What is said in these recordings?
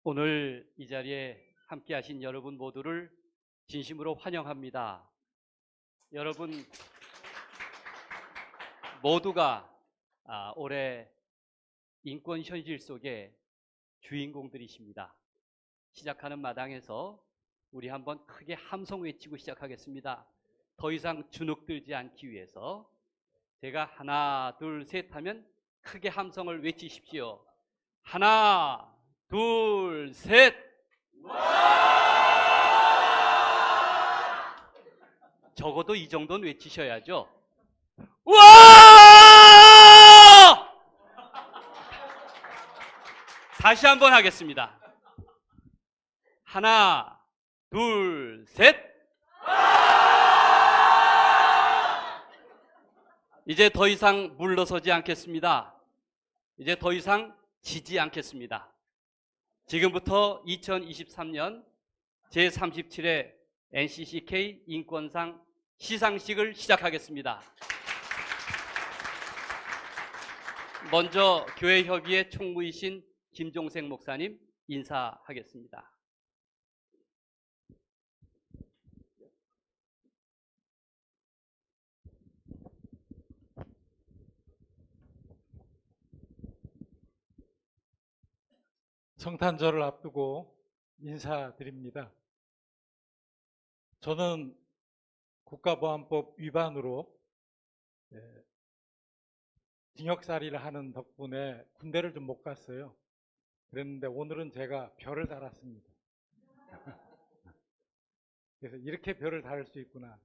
오늘 이 자리에 함께 하신 여러분 모두를 진심으로 환영합니다. 여러분 모두가 올해 인권 현실 속의 주인공들이십니다. 시작하는 마당에서 우리 한번 크게 함성 외치고 시작하겠습니다. 더 이상 주눅들지 않기 위해서 제가 하나, 둘, 셋 하면 크게 함성을 외치십시오. 하나, 둘, 셋! 적어도 이 정도는 외치셔야죠. 와! 다시 한번 하겠습니다. 하나, 둘, 셋! 이제 더 이상 물러서지 않겠습니다. 이제 더 이상 지지 않겠습니다. 지금부터 2023년 제37회 NCCK 인권상 시상식을 시작하겠습니다. 먼저 교회협의회 총무이신 김종생 목사님 인사하겠습니다. 성탄절을 앞두고 인사드립니다. 저는 국가보안법 위반으로 징역살이를 하는 덕분에 군대를 좀 못 갔어요. 그랬는데 오늘은 제가 별을 달았습니다. 그래서 이렇게 별을 달을 수 있구나.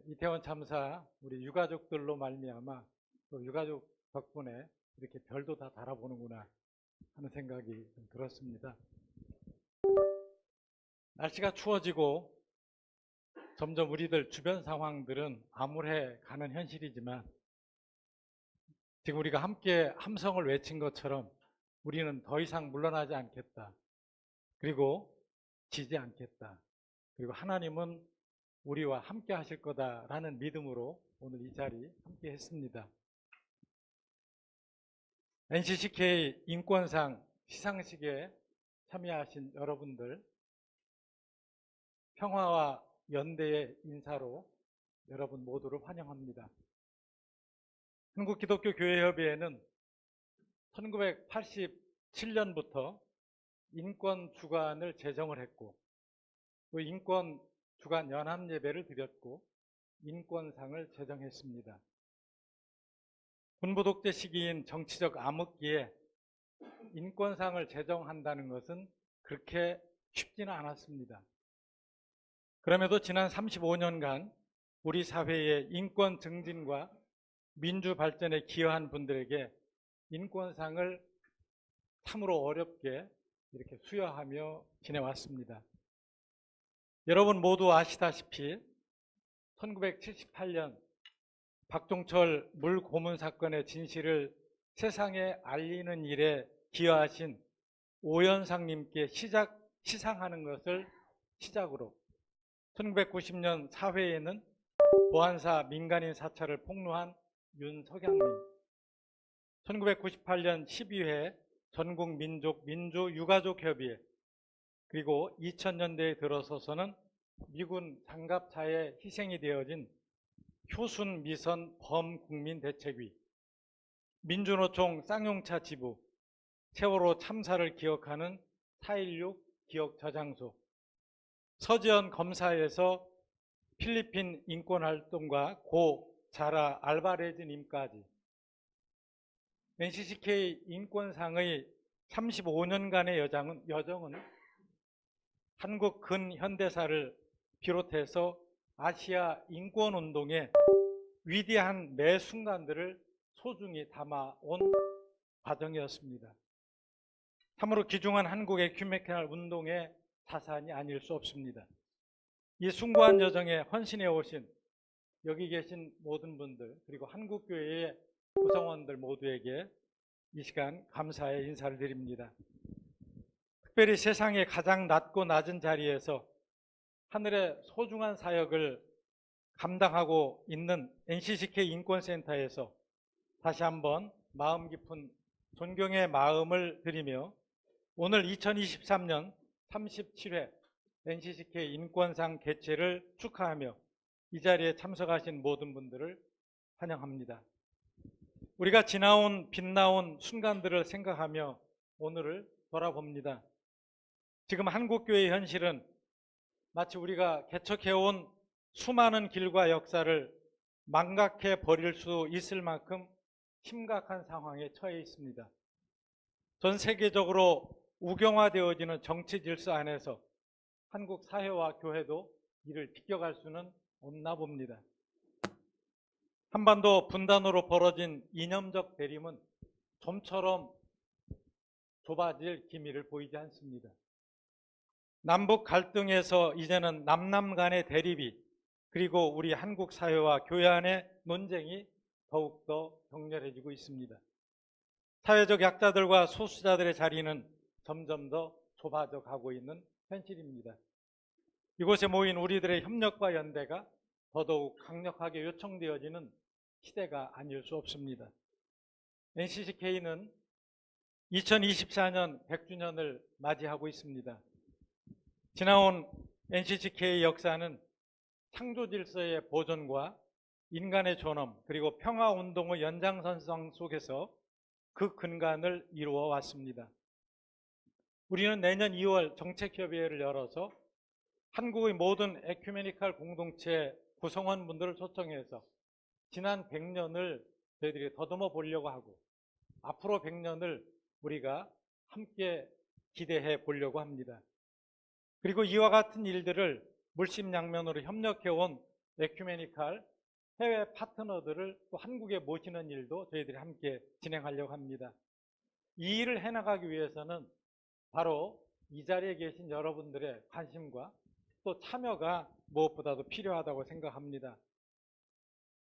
이태원 참사 우리 유가족들로 말미암아 또 유가족 덕분에 이렇게 별도 다 달아보는구나 하는 생각이 좀 들었습니다. 날씨가 추워지고 점점 우리들 주변 상황들은 암울해 가는 현실이지만 지금 우리가 함께 함성을 외친 것처럼 우리는 더 이상 물러나지 않겠다. 그리고 지지 않겠다. 그리고 하나님은 우리와 함께 하실 거다라는 믿음으로 오늘 이 자리 함께 했습니다. NCCK 인권상 시상식에 참여하신 여러분들, 평화와 연대의 인사로 여러분 모두를 환영합니다. 한국기독교교회협의회는 1987년부터 인권주간을 제정을 했고 또 인권주간 연합예배를 드렸고 인권상을 제정했습니다. 군부독재 시기인 정치적 암흑기에 인권상을 제정한다는 것은 그렇게 쉽지는 않았습니다. 그럼에도 지난 35년간 우리 사회의 인권 증진과 민주 발전에 기여한 분들에게 인권상을 참으로 어렵게 이렇게 수여하며 지내왔습니다. 여러분 모두 아시다시피 1978년 박종철 물 고문 사건의 진실을 세상에 알리는 일에 기여하신 오연상님께 시상하는 것을 시작으로 1990년 사회에는 보안사 민간인 사찰을 폭로한 윤석양님, 1998년 12회 전국민족 민주유가족협의회, 그리고 2000년대에 들어서서는 미군 장갑차에 희생이 되어진 효순미선 범국민대책위, 민주노총 쌍용차 지부, 세월호 참사를 기억하는 4.16 기억저장소, 서지현 검사에서 필리핀 인권활동가 고 자라 알바레즈님까지 NCCK 인권상의 35년간의 여정은 한국 근현대사를 비롯해서 아시아 인권운동의 위대한 매 순간들을 소중히 담아온 과정이었습니다. 참으로 귀중한 한국의 에큐메니컬 운동의 자산이 아닐 수 없습니다. 이 숭고한 여정에 헌신해 오신 여기 계신 모든 분들 그리고 한국교회의 구성원들 모두에게 이 시간 감사의 인사를 드립니다. 특별히 세상의 가장 낮고 낮은 자리에서 하늘의 소중한 사역을 감당하고 있는 NCCK 인권센터에서 다시 한번 마음 깊은 존경의 마음을 드리며 오늘 2023년 37회 NCCK 인권상 개최를 축하하며 이 자리에 참석하신 모든 분들을 환영합니다. 우리가 지나온 빛나온 순간들을 생각하며 오늘을 돌아봅니다. 지금 한국교회의 현실은 마치 우리가 개척해온 수많은 길과 역사를 망각해 버릴 수 있을 만큼 심각한 상황에 처해 있습니다. 전 세계적으로 우경화되어지는 정치 질서 안에서 한국 사회와 교회도 이를 비껴갈 수는 없나 봅니다. 한반도 분단으로 벌어진 이념적 대립은 좀처럼 좁아질 기미를 보이지 않습니다. 남북 갈등에서 이제는 남남 간의 대립이 그리고 우리 한국 사회와 교회 안의 논쟁이 더욱더 격렬해지고 있습니다. 사회적 약자들과 소수자들의 자리는 점점 더 좁아져 가고 있는 현실입니다. 이곳에 모인 우리들의 협력과 연대가 더더욱 강력하게 요청되어지는 시대가 아닐 수 없습니다. NCCK는 2024년 100주년을 맞이하고 있습니다. 지나온 NCCK 역사는 창조 질서의 보존과 인간의 존엄 그리고 평화운동의 연장선상 속에서 그 근간을 이루어 왔습니다. 우리는 내년 2월 정책협의회를 열어서 한국의 모든 에큐메니칼 공동체 구성원분들을 초청해서 지난 100년을 저희들이 더듬어 보려고 하고 앞으로 100년을 우리가 함께 기대해 보려고 합니다. 그리고 이와 같은 일들을 물심양면으로 협력해온 에큐메니칼 해외 파트너들을 또 한국에 모시는 일도 저희들이 함께 진행하려고 합니다. 이 일을 해나가기 위해서는 바로 이 자리에 계신 여러분들의 관심과 또 참여가 무엇보다도 필요하다고 생각합니다.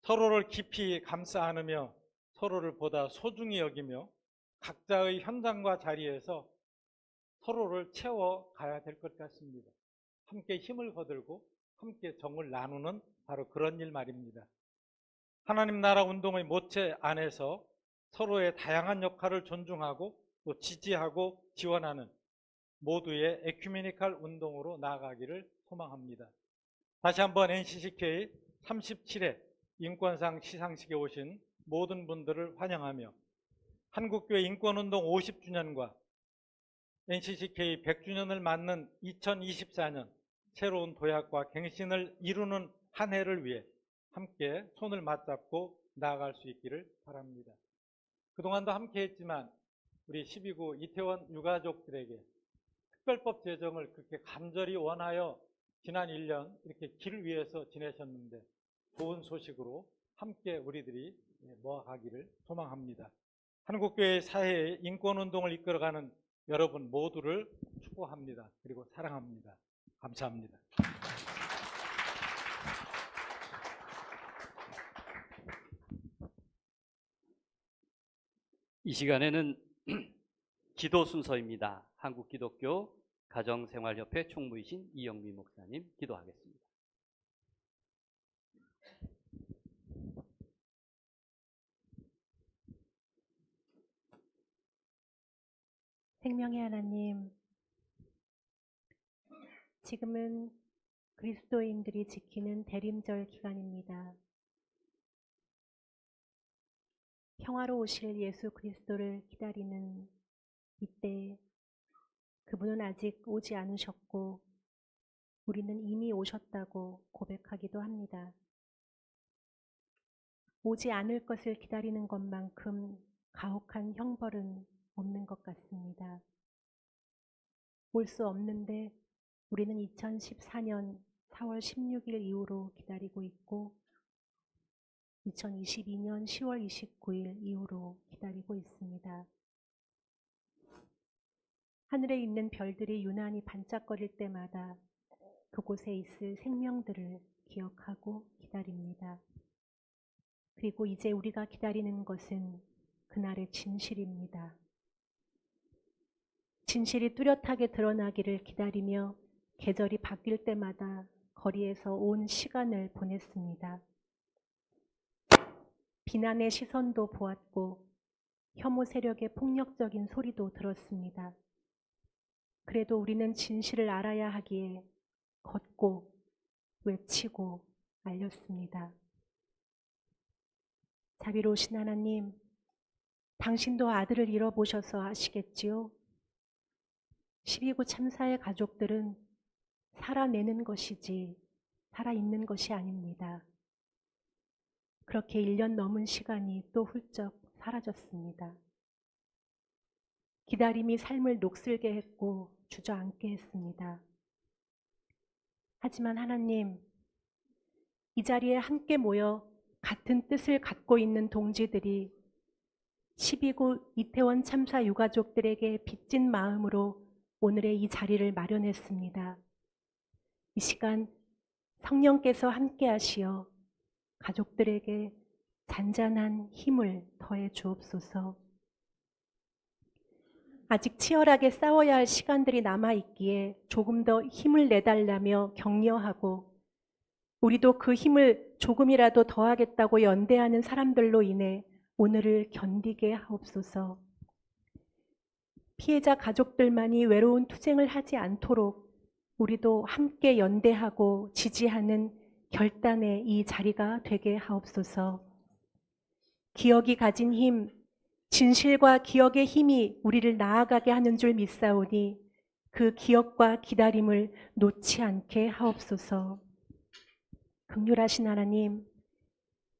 서로를 깊이 감싸 안으며 서로를 보다 소중히 여기며 각자의 현장과 자리에서 서로를 채워가야 될 것 같습니다. 함께 힘을 거들고 함께 정을 나누는 바로 그런 일 말입니다. 하나님 나라 운동의 모체 안에서 서로의 다양한 역할을 존중하고 또 지지하고 지원하는 모두의 에큐메니칼 운동으로 나아가기를 소망합니다. 다시 한번 NCCK 37회 인권상 시상식에 오신 모든 분들을 환영하며 한국교회 인권운동 50주년과 NCCK 100주년을 맞는 2024년 새로운 도약과 갱신을 이루는 한 해를 위해 함께 손을 맞잡고 나아갈 수 있기를 바랍니다. 그동안도 함께 했지만 우리 12구 이태원 유가족들에게 특별법 제정을 그렇게 간절히 원하여 지난 1년 이렇게 길 위에서 지내셨는데 좋은 소식으로 함께 우리들이 모아가기를 소망합니다. 한국교회 사회의 인권운동을 이끌어가는 여러분 모두를 축복합니다. 그리고 사랑합니다. 감사합니다. 이 시간에는 기도 순서입니다. 한국기독교 가정생활협회 총무이신 이영미 목사님 기도하겠습니다. 생명의 하나님, 지금은 그리스도인들이 지키는 대림절 기간입니다. 평화로 오실 예수 그리스도를 기다리는 이때 그분은 아직 오지 않으셨고 우리는 이미 오셨다고 고백하기도 합니다. 오지 않을 것을 기다리는 것만큼 가혹한 형벌은 없는 것 같습니다. 올 수 없는데 우리는 2014년 4월 16일 이후로 기다리고 있고 2022년 10월 29일 이후로 기다리고 있습니다. 하늘에 있는 별들이 유난히 반짝거릴 때마다 그곳에 있을 생명들을 기억하고 기다립니다. 그리고 이제 우리가 기다리는 것은 그날의 진실입니다. 진실이 뚜렷하게 드러나기를 기다리며 계절이 바뀔 때마다 거리에서 온 시간을 보냈습니다. 비난의 시선도 보았고 혐오 세력의 폭력적인 소리도 들었습니다. 그래도 우리는 진실을 알아야 하기에 걷고 외치고 알렸습니다. 자비로우신 하나님, 당신도 아들을 잃어보셔서 아시겠지요? 12구 참사의 가족들은 살아내는 것이지 살아있는 것이 아닙니다. 그렇게 1년 넘은 시간이 또 훌쩍 사라졌습니다. 기다림이 삶을 녹슬게 했고 주저앉게 했습니다. 하지만 하나님, 이 자리에 함께 모여 같은 뜻을 갖고 있는 동지들이 12구 이태원 참사 유가족들에게 빚진 마음으로 오늘의 이 자리를 마련했습니다. 이 시간 성령께서 함께 하시어 가족들에게 잔잔한 힘을 더해 주옵소서. 아직 치열하게 싸워야 할 시간들이 남아있기에 조금 더 힘을 내달라며 격려하고 우리도 그 힘을 조금이라도 더하겠다고 연대하는 사람들로 인해 오늘을 견디게 하옵소서. 피해자 가족들만이 외로운 투쟁을 하지 않도록 우리도 함께 연대하고 지지하는 결단의 이 자리가 되게 하옵소서. 기억이 가진 힘, 진실과 기억의 힘이 우리를 나아가게 하는 줄 믿사오니 그 기억과 기다림을 놓지 않게 하옵소서. 긍휼하신 하나님,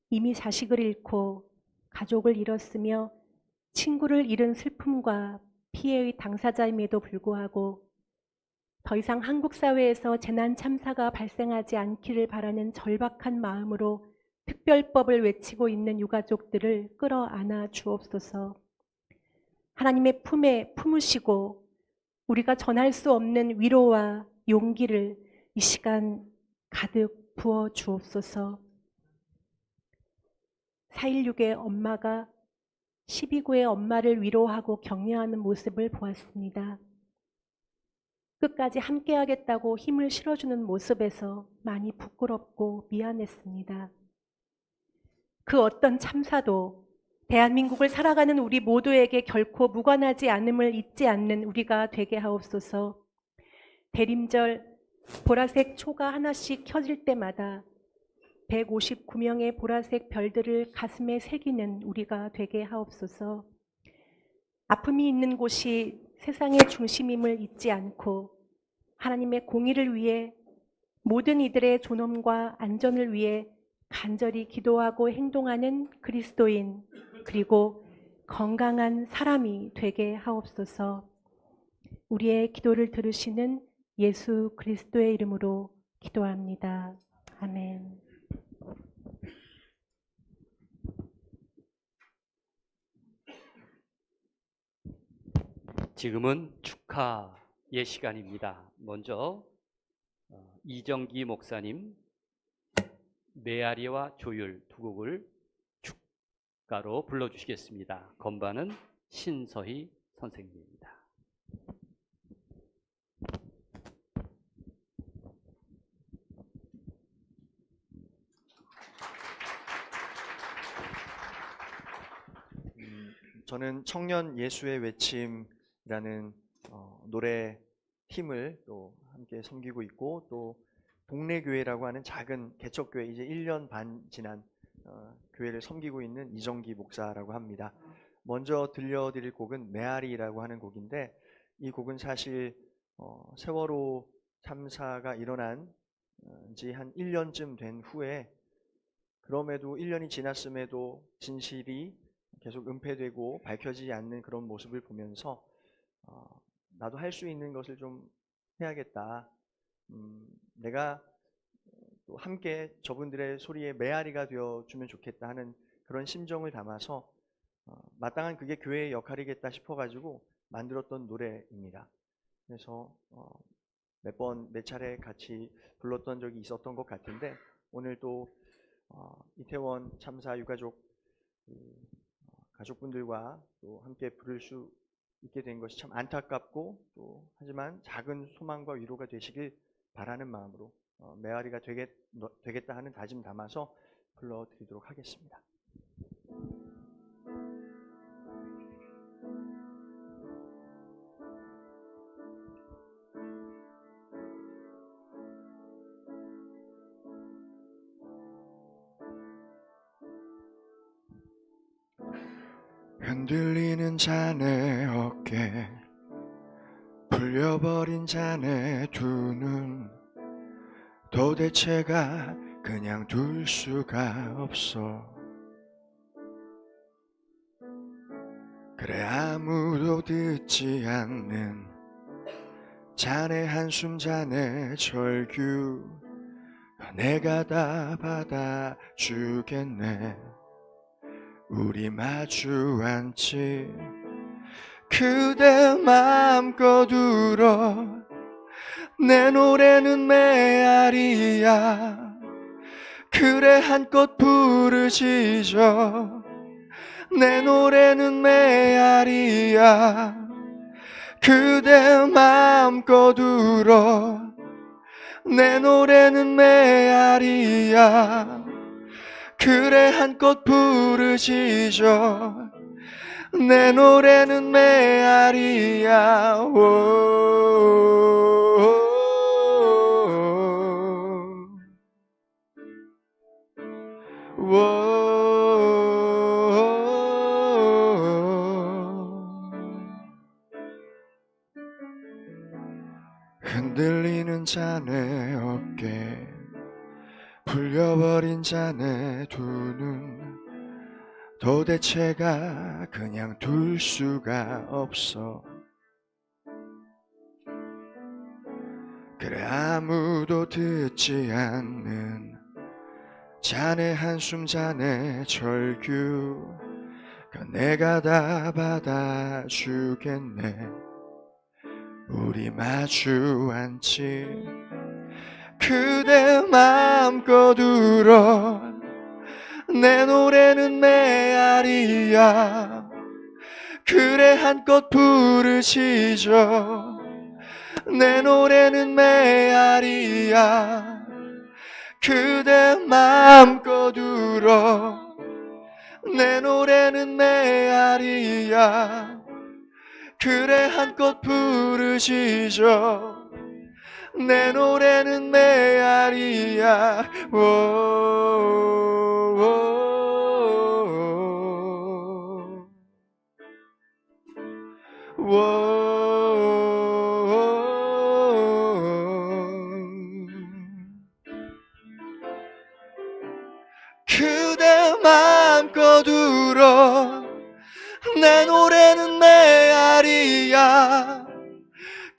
이미 자식을 잃고 가족을 잃었으며 친구를 잃은 슬픔과 피해의 당사자임에도 불구하고 더 이상 한국 사회에서 재난 참사가 발생하지 않기를 바라는 절박한 마음으로 특별법을 외치고 있는 유가족들을 끌어안아 주옵소서. 하나님의 품에 품으시고 우리가 전할 수 없는 위로와 용기를 이 시간 가득 부어 주옵소서. 4.16의 엄마가 12구의 엄마를 위로하고 격려하는 모습을 보았습니다. 끝까지 함께하겠다고 힘을 실어주는 모습에서 많이 부끄럽고 미안했습니다. 그 어떤 참사도 대한민국을 살아가는 우리 모두에게 결코 무관하지 않음을 잊지 않는 우리가 되게 하옵소서. 대림절 보라색 초가 하나씩 켜질 때마다 159명의 보라색 별들을 가슴에 새기는 우리가 되게 하옵소서. 아픔이 있는 곳이 세상의 중심임을 잊지 않고 하나님의 공의를 위해 모든 이들의 존엄과 안전을 위해 간절히 기도하고 행동하는 그리스도인 그리고 건강한 사람이 되게 하옵소서. 우리의 기도를 들으시는 예수 그리스도의 이름으로 기도합니다. 아멘. 지금은 축하의 시간입니다. 먼저 이정기 목사님, 메아리와 조율 두 곡을 축가로 불러주시겠습니다. 건반은 신서희 선생님입니다. 저는 청년 예수의 외침이라는 노래 팀을 또 함께 섬기고 있고 또 동네 교회라고 하는 작은 개척교회 이제 1년 반 지난 교회를 섬기고 있는 이정기 목사라고 합니다. 먼저 들려드릴 곡은 메아리라고 하는 곡인데 이 곡은 사실 세월호 참사가 일어난 지 한 1년쯤 된 후에 그럼에도 1년이 지났음에도 진실이 계속 은폐되고 밝혀지지 않는 그런 모습을 보면서 나도 할 수 있는 것을 좀 해야겠다. 내가 또 함께 저분들의 소리에 메아리가 되어주면 좋겠다 하는 그런 심정을 담아서 마땅한 그게 교회의 역할이겠다 싶어가지고 만들었던 노래입니다. 그래서 몇 차례 같이 불렀던 적이 있었던 것 같은데 오늘 또 이태원 참사 유가족 가족분들과 또 함께 부를 수 있게 된 것이 참 안타깝고 또 하지만 작은 소망과 위로가 되시길 바라는 마음으로 메아리가 되겠다 하는 다짐 담아서 불러드리도록 하겠습니다. 흔들리는 자네 어깨, 풀려버린 자네 두 눈, 도대체가 그냥 둘 수가 없어. 그래 아무도 듣지 않는 자네 한숨 자네 절규, 내가 다 받아주겠네. 우리 마주 앉지, 그대 마음껏 울어. 내 노래는 메아리야. 그래 한껏 부르짖어. 내 노래는 메아리야. 그대 마음껏 울어. 내 노래는 메아리야. 그래 한껏 부르짖어. 내 노래는 메아리야. 흔들리는 자네 어깨, 풀려버린 자네 두 눈, 도대체가 그냥 둘 수가 없어. 그래 아무도 듣지 않는 자네 한숨 자네 절규, 내가 다 받아주겠네. 우리 마주 앉지, 그대 마음껏 울어. 내 노래는 메아리야. 그래 한껏 부르짖어. 내 노래는 메아리야. 그대 마음껏 울어. 내 노래는 메아리야. 그래 한껏 부르짖어. 내 노래는 메아리야. 그대 마음껏 울어. 내 노래는 메아리야.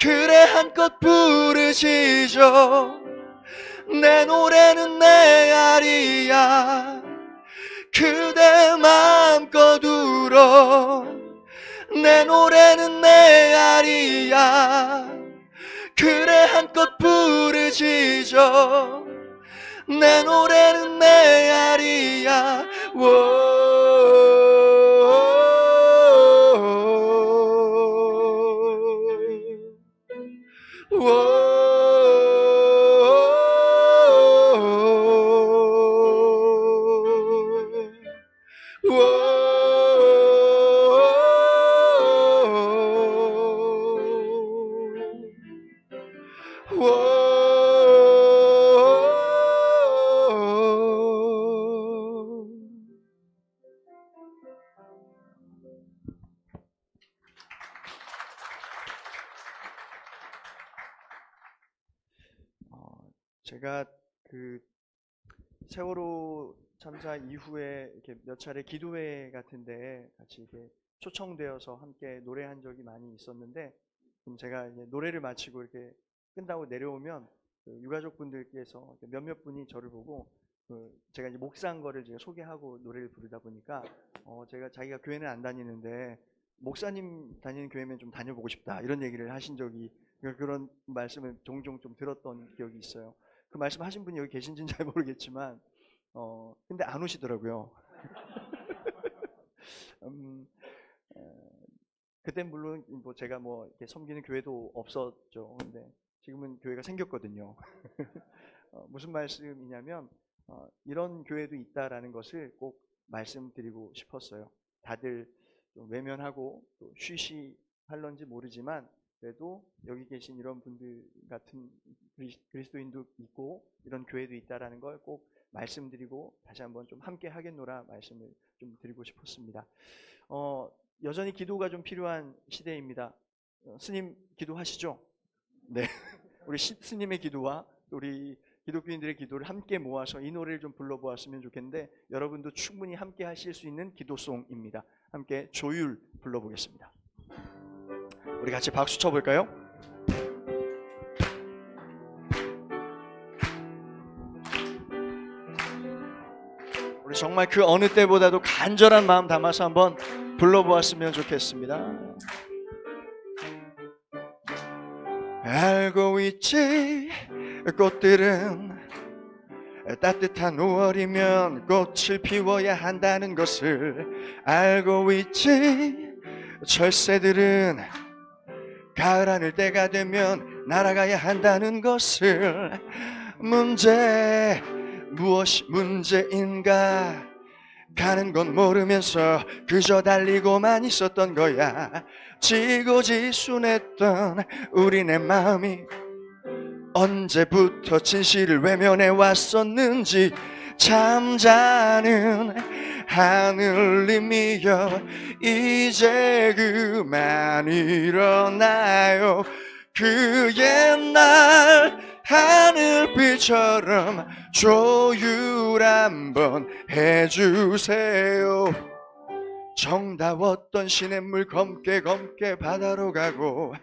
그래 한껏 부르짖어. 내 노래는 메아리야. 그대 마음껏 울어. 내 노래는 메아리야. 그래 한껏 부르짖어. 내 노래는 메아리야. 제가 그 세월호 참사 이후에 이렇게 몇 차례 기도회 같은데 같이 이렇게 초청되어서 함께 노래한 적이 많이 있었는데, 그럼 제가 이제 노래를 마치고 이렇게 끝나고 내려오면 그 유가족 분들께서 몇몇 분이 저를 보고 제가 이제 목사인 거를 제가 소개하고 노래를 부르다 보니까 제가 자기가 교회는 안 다니는데 목사님 다니는 교회면 좀 다녀보고 싶다 이런 얘기를 하신 적이, 그런 말씀을 종종 좀 들었던 기억이 있어요. 그 말씀 하신 분이 여기 계신지는 잘 모르겠지만 근데 안 오시더라고요. 그때 물론 뭐 제가 뭐 이렇게 섬기는 교회도 없었죠. 근데 지금은 교회가 생겼거든요. 무슨 말씀이냐면 이런 교회도 있다라는 것을 꼭 말씀드리고 싶었어요. 다들 좀 외면하고 또 쉬쉬할런지 모르지만 그래도 여기 계신 이런 분들 같은 그리스도인도 있고 이런 교회도 있다라는 걸 꼭 말씀드리고 다시 한번 좀 함께 하겠노라 말씀을 좀 드리고 싶었습니다. 여전히 기도가 좀 필요한 시대입니다. 스님 기도하시죠? 네. 우리 스님의 기도와 우리 기독교인들의 기도를 함께 모아서 이 노래를 좀 불러보았으면 좋겠는데 여러분도 충분히 함께 하실 수 있는 기도송입니다. 함께 조율 불러보겠습니다. 우리 같이 박수 쳐볼까요? 우리 정말 그 어느 때보다도 간절한 마음 담아서 한번 불러보았으면 좋겠습니다. 알고 있지 꽃들은 따뜻한 5월이면 꽃을 피워야 한다는 것을 알고 있지 철새들은 가을 하늘 때가 되면 날아가야 한다는 것을 무엇이 문제인가 가는 건 모르면서 그저 달리고만 있었던 거야. 지고지순했던 우리네 마음이 언제부터 진실을 외면해 왔었는지 잠자는 하늘님이여 이제 그만 일어나요. 그 옛날 하늘빛처럼 조율 한번 해주세요. 정다웠던 시냇물 검게 바다로 가고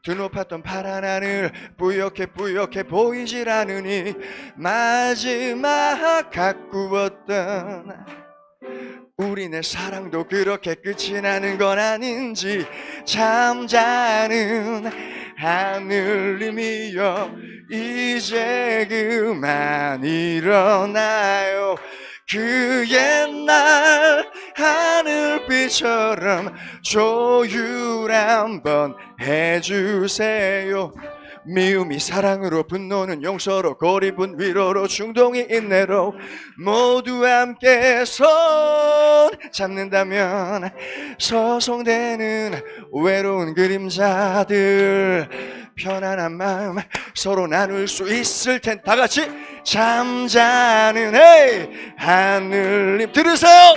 드높았던 파란 하늘 뿌옇게 보이질 않으니 마지막 가꾸었던 우리네 사랑도 그렇게 끝이 나는 건 아닌지 잠자는 하늘님이여 이제 그만 일어나요. 그 옛날 하늘빛처럼 조율 한번 해주세요. 미움이 사랑으로 분노는 용서로 고립은 위로로 중동이 인내로 모두 함께 손 잡는다면 소송되는 외로운 그림자들 편안한 마음 서로 나눌 수 있을 텐. 다 같이 잠자는 하늘님 들으세요.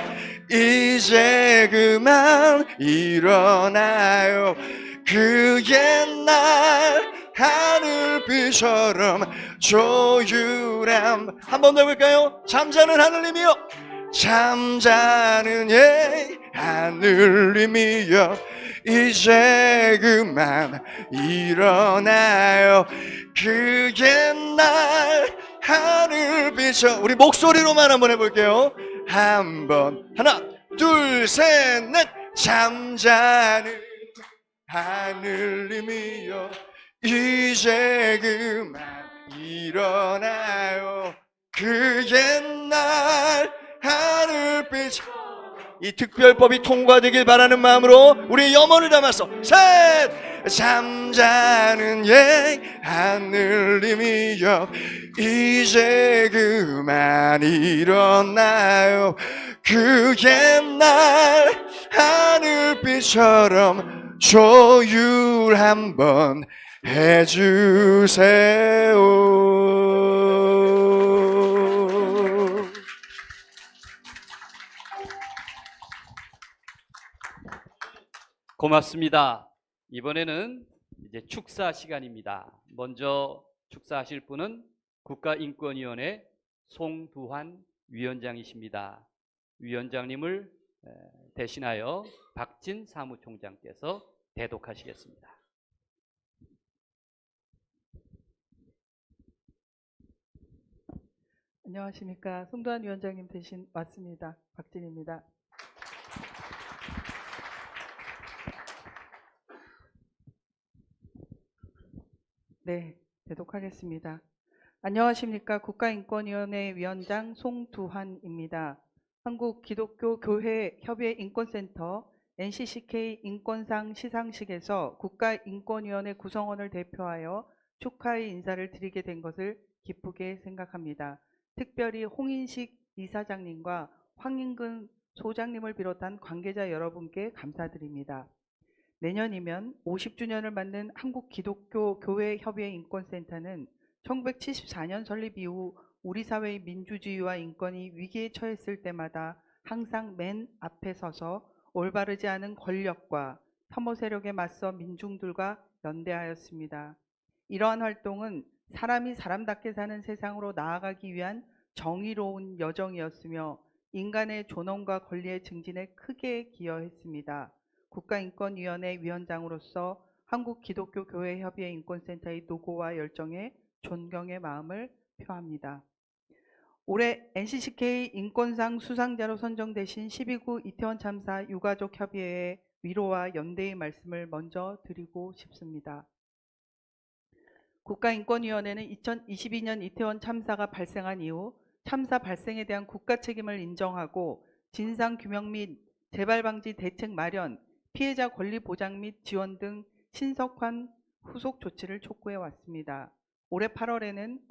이제 그만 일어나요. 그 옛날 하늘빛처럼 조율함. 한 번 더 해볼까요? 잠자는 하늘님이여 잠자는 하늘님이여 이제 그만 일어나요. 그 옛날 하늘빛처럼 우리 목소리로만 한번 해볼게요. 한번 하나 둘 셋 넷 잠자는 하늘님이여 이제 그만 일어나요. 그 옛날 하늘빛 이 특별법이 통과되길 바라는 마음으로 우리 염원을 담아서 셋 잠자는 하늘님이여 이제 그만 일어나요. 그 옛날 하늘빛처럼 조율 한번 해주세요. 고맙습니다. 이번에는 이제 축사 시간입니다. 먼저 축사하실 분은 국가인권위원회 송두환 위원장이십니다. 위원장님을 대신하여 박진 사무총장께서 대독하시겠습니다. 안녕하십니까. 송두환 위원장님 대신 왔습니다. 박진입니다. 네, 대독하겠습니다. 안녕하십니까. 국가인권위원회 위원장 송두환입니다. 한국기독교교회협의인권센터 NCCK 인권상 시상식에서 국가인권위원회 구성원을 대표하여 축하의 인사를 드리게 된 것을 기쁘게 생각합니다. 특별히 홍인식 이사장님과 황인근 소장님을 비롯한 관계자 여러분께 감사드립니다. 내년이면 50주년을 맞는 한국기독교교회협의인권센터는 1974년 설립 이후 우리 사회의 민주주의와 인권이 위기에 처했을 때마다 항상 맨 앞에 서서 올바르지 않은 권력과 혐오 세력에 맞서 민중들과 연대하였습니다. 이러한 활동은 사람이 사람답게 사는 세상으로 나아가기 위한 정의로운 여정이었으며 인간의 존엄과 권리의 증진에 크게 기여했습니다. 국가인권위원회 위원장으로서 한국기독교교회협의회 인권센터의 노고와 열정에 존경의 마음을 표합니다. 올해 NCCK 인권상 수상자로 선정되신 12구 이태원 참사 유가족 협의회의 위로와 연대의 말씀을 먼저 드리고 싶습니다. 국가인권위원회는 2022년 이태원 참사가 발생한 이후 참사 발생에 대한 국가 책임을 인정하고 진상규명 및 재발방지 대책 마련, 피해자 권리 보장 및 지원 등 신속한 후속 조치를 촉구해 왔습니다. 올해 8월에는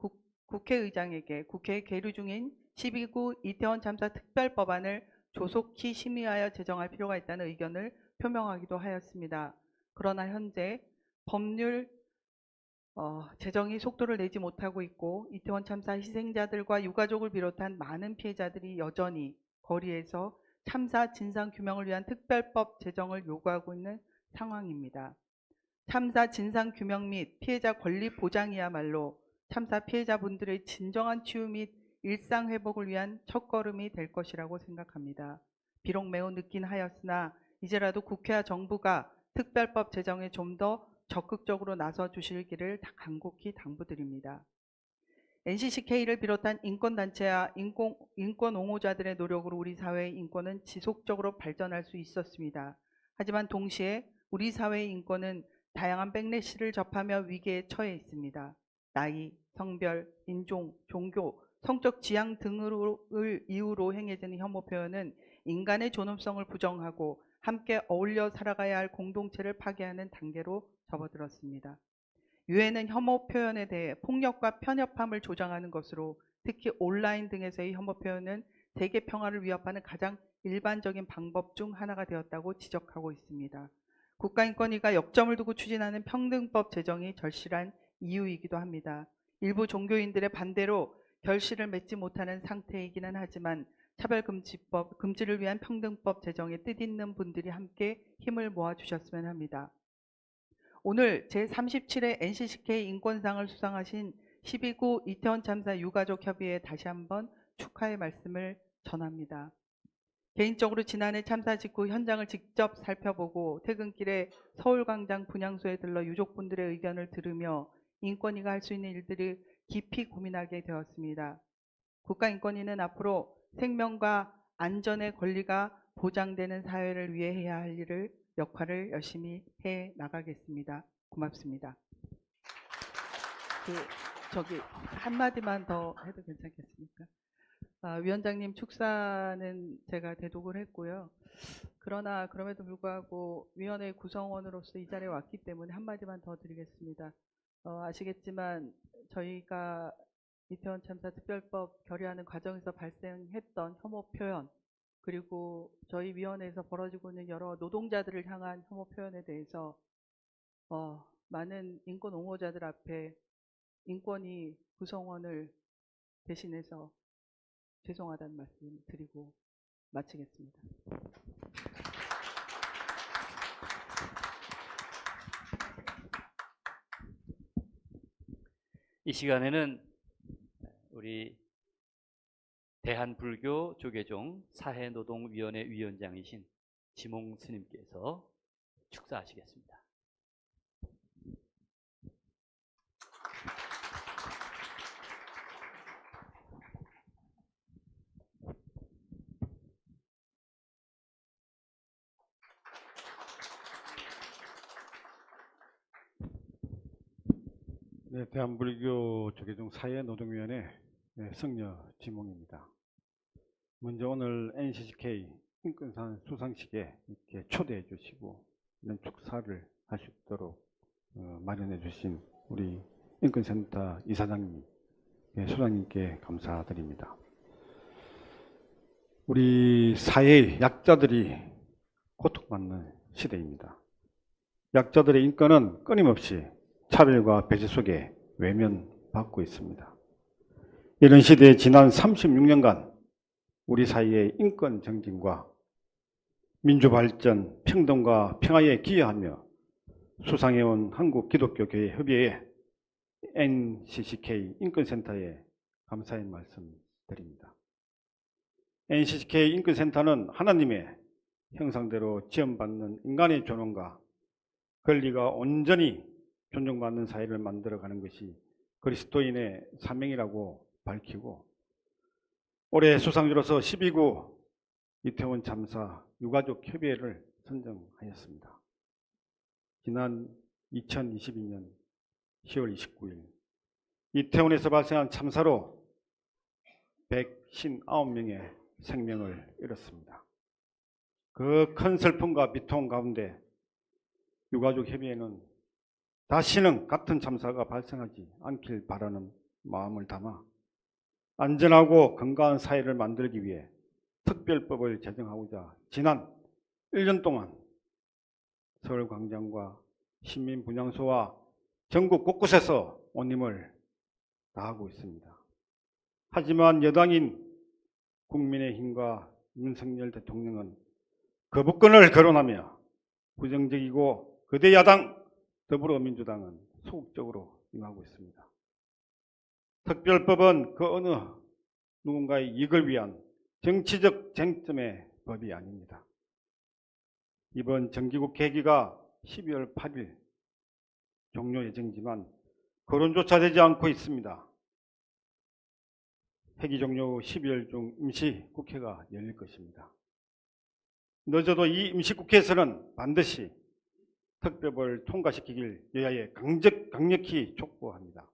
국회의장에게 국회에 계류 중인 12구 이태원 참사 특별법안을 조속히 심의하여 제정할 필요가 있다는 의견을 표명하기도 하였습니다. 그러나 현재 법률 제정이 속도를 내지 못하고 있고 이태원 참사 희생자들과 유가족을 비롯한 많은 피해자들이 여전히 거리에서 참사 진상규명을 위한 특별법 제정을 요구하고 있는 상황입니다. 참사 진상규명 및 피해자 권리 보장이야말로 참사 피해자분들의 진정한 치유 및 일상회복을 위한 첫걸음이 될 것이라고 생각합니다. 비록 매우 늦긴 하였으나 이제라도 국회와 정부가 특별법 제정에 좀 더 적극적으로 나서 주시기를 간곡히 당부드립니다. NCCK를 비롯한 인권단체와 인권 옹호자들의 노력으로 우리 사회의 인권은 지속적으로 발전할 수 있었습니다. 하지만 동시에 우리 사회의 인권은 다양한 백래시를 접하며 위기에 처해 있습니다. 나이, 성별, 인종, 종교, 성적 지향 등을 이유로 행해지는 혐오 표현은 인간의 존엄성을 부정하고 함께 어울려 살아가야 할 공동체를 파괴하는 단계로 접어들었습니다. 유엔은 혐오 표현에 대해 폭력과 편협함을 조장하는 것으로 특히 온라인 등에서의 혐오 표현은 세계 평화를 위협하는 가장 일반적인 방법 중 하나가 되었다고 지적하고 있습니다. 국가인권위가 역점을 두고 추진하는 평등법 제정이 절실한 이유이기도 합니다. 일부 종교인들의 반대로 결실을 맺지 못하는 상태이기는 하지만 차별금지법, 금지를 위한 평등법 제정에 뜻있는 분들이 함께 힘을 모아주셨으면 합니다. 오늘 제37회 NCCK 인권상을 수상하신 12구 이태원 참사 유가족 협의회에 다시 한번 축하의 말씀을 전합니다. 개인적으로 지난해 참사 직후 현장을 직접 살펴보고 퇴근길에 서울광장 분향소에 들러 유족분들의 의견을 들으며 인권위가 할 수 있는 일들을 깊이 고민하게 되었습니다. 국가인권위는 앞으로 생명과 안전의 권리가 보장되는 사회를 위해 해야 할 역할을 열심히 해 나가겠습니다. 고맙습니다. 한마디만 더 해도 괜찮겠습니까? 위원장님 축사는 제가 대독을 했고요. 그러나 그럼에도 불구하고 위원회 구성원으로서 이 자리에 왔기 때문에 한마디만 더 드리겠습니다. 아시겠지만 저희가 이태원 참사 특별법 결의하는 과정에서 발생했던 혐오 표현, 그리고 저희 위원회에서 벌어지고 있는 여러 노동자들을 향한 혐오 표현에 대해서 많은 인권 옹호자들 앞에 인권위 구성원을 대신해서 죄송하다는 말씀 드리고 마치겠습니다. 이 시간에는 우리 대한불교 조계종 사회노동위원회 위원장이신 지몽 스님께서 축사하시겠습니다. 네, 대한불교 조계종 사회노동위원회 성녀 지몽입니다. 먼저 오늘 NCCK 인권상 수상식에 이렇게 초대해 주시고 이런 축사를 할 수 있도록 마련해 주신 우리 인권센터 이사장님, 소장님께 감사드립니다. 우리 사회의 약자들이 고통받는 시대입니다. 약자들의 인권은 끊임없이 차별과 배제 속에 외면받고 있습니다. 이런 시대에 지난 36년간 우리 사이의 인권 정진과 민주발전, 평등과 평화에 기여하며 수상해온 한국기독교교회 협의회 NCCK 인권센터에 감사의 말씀 드립니다. NCCK 인권센터는 하나님의 형상대로 지원받는 인간의 존엄과 권리가 온전히 존중받는 사회를 만들어가는 것이 그리스도인의 사명이라고 밝히고, 올해 수상주로서 12구 이태원 참사 유가족 협의회를 선정하였습니다. 지난 2022년 10월 29일 이태원에서 발생한 참사로 159명의 생명을 잃었습니다. 그 큰 슬픔과 비통 가운데 유가족 협의회는 다시는 같은 참사가 발생하지 않길 바라는 마음을 담아 안전하고 건강한 사회를 만들기 위해 특별법을 제정하고자 지난 1년 동안 서울광장과 시민분향소와 전국 곳곳에서 온 힘을 다하고 있습니다. 하지만 여당인 국민의힘과 윤석열 대통령은 거부권을 거론하며 부정적이고 거대 야당 더불어민주당은 소극적으로 임하고 있습니다. 특별법은 그 어느 누군가의 이익을 위한 정치적 쟁점의 법이 아닙니다. 이번 정기국회 회기가 12월 8일 종료 예정이지만 거론조차 되지 않고 있습니다. 회기 종료 후 12월 중 임시국회가 열릴 것입니다. 늦어도 이 임시국회에서는 반드시 특별법을 통과시키길 여야에 강력히 촉구합니다.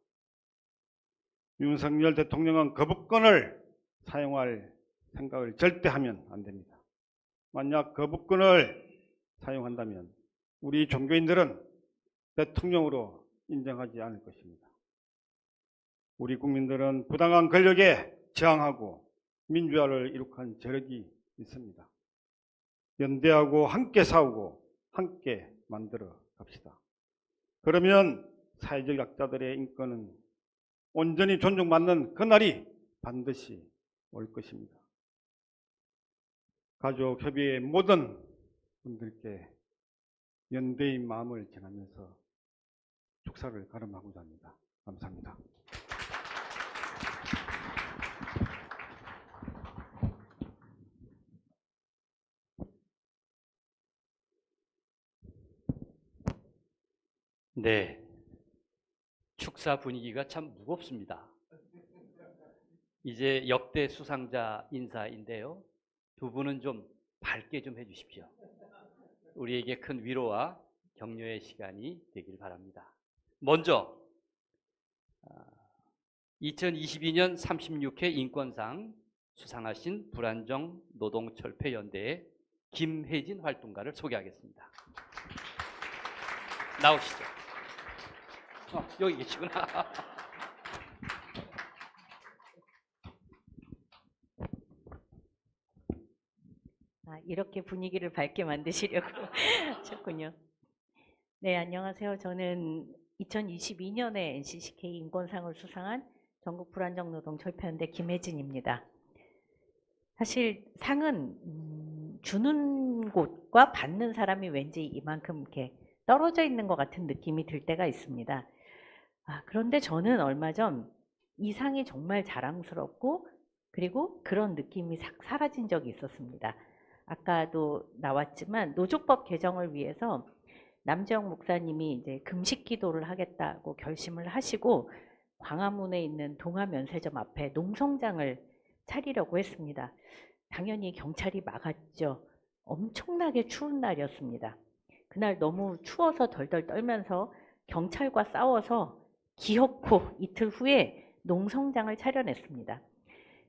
윤석열 대통령은 거부권을 사용할 생각을 절대 하면 안 됩니다. 만약 거부권을 사용한다면 우리 종교인들은 대통령으로 인정하지 않을 것입니다. 우리 국민들은 부당한 권력에 저항하고 민주화를 이룩한 저력이 있습니다. 연대하고 함께 싸우고 함께 만들어 갑시다. 그러면 사회적 약자들의 인권은 온전히 존중받는 그날이 반드시 올 것입니다. 가족협의회 모든 분들께 연대의 마음을 전하면서 축사를 가름하고자 합니다. 감사합니다. 네, 축사 분위기가 참 무겁습니다. 이제 역대 수상자 인사인데요. 두 분은 좀 밝게 좀 해주십시오. 우리에게 큰 위로와 격려의 시간이 되길 바랍니다. 먼저 2022년 36회 인권상 수상하신 불안정 노동철폐연대의 김혜진 활동가를 소개하겠습니다. 나오시죠. 여기 계시구나. 이렇게 분위기를 밝게 만드시려고 하셨군요. 네, 안녕하세요. 저는 2022년에 NCCK 인권상을 수상한 전국 불안정 노동 철폐연대 김혜진입니다. 사실 상은 주는 곳과 받는 사람이 왠지 이만큼 이렇게 떨어져 있는 것 같은 느낌이 들 때가 있습니다. 그런데 저는 얼마 전 이 상이 정말 자랑스럽고 그리고 그런 느낌이 싹 사라진 적이 있었습니다. 아까도 나왔지만 노조법 개정을 위해서 남재영 목사님이 이제 금식 기도를 하겠다고 결심을 하시고 광화문에 있는 동아면세점 앞에 농성장을 차리려고 했습니다. 당연히 경찰이 막았죠. 엄청나게 추운 날이었습니다. 그날 너무 추워서 덜덜 떨면서 경찰과 싸워서 기어코 이틀 후에 농성장을 차려냈습니다.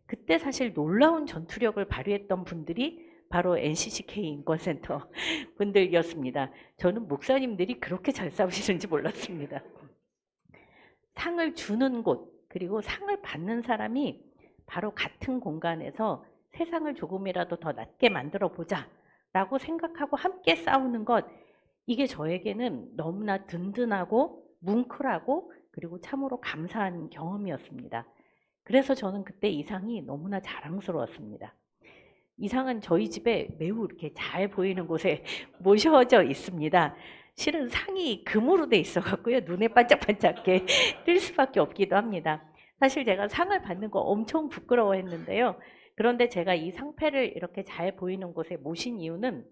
그때 사실 놀라운 전투력을 발휘했던 분들이 바로 NCCK 인권센터 분들이었습니다. 저는 목사님들이 그렇게 잘 싸우시는지 몰랐습니다. 상을 주는 곳 그리고 상을 받는 사람이 바로 같은 공간에서 세상을 조금이라도 더 낫게 만들어 보자 라고 생각하고 함께 싸우는 것, 이게 저에게는 너무나 든든하고 뭉클하고 그리고 참으로 감사한 경험이었습니다. 그래서 저는 그때 이 상이 너무나 자랑스러웠습니다. 이 상은 저희 집에 매우 이렇게 잘 보이는 곳에 모셔져 있습니다. 실은 상이 금으로 돼 있어 갖고요. 눈에 반짝반짝게 뜰 수밖에 없기도 합니다. 사실 제가 상을 받는 거 엄청 부끄러워했는데요. 그런데 제가 이 상패를 이렇게 잘 보이는 곳에 모신 이유는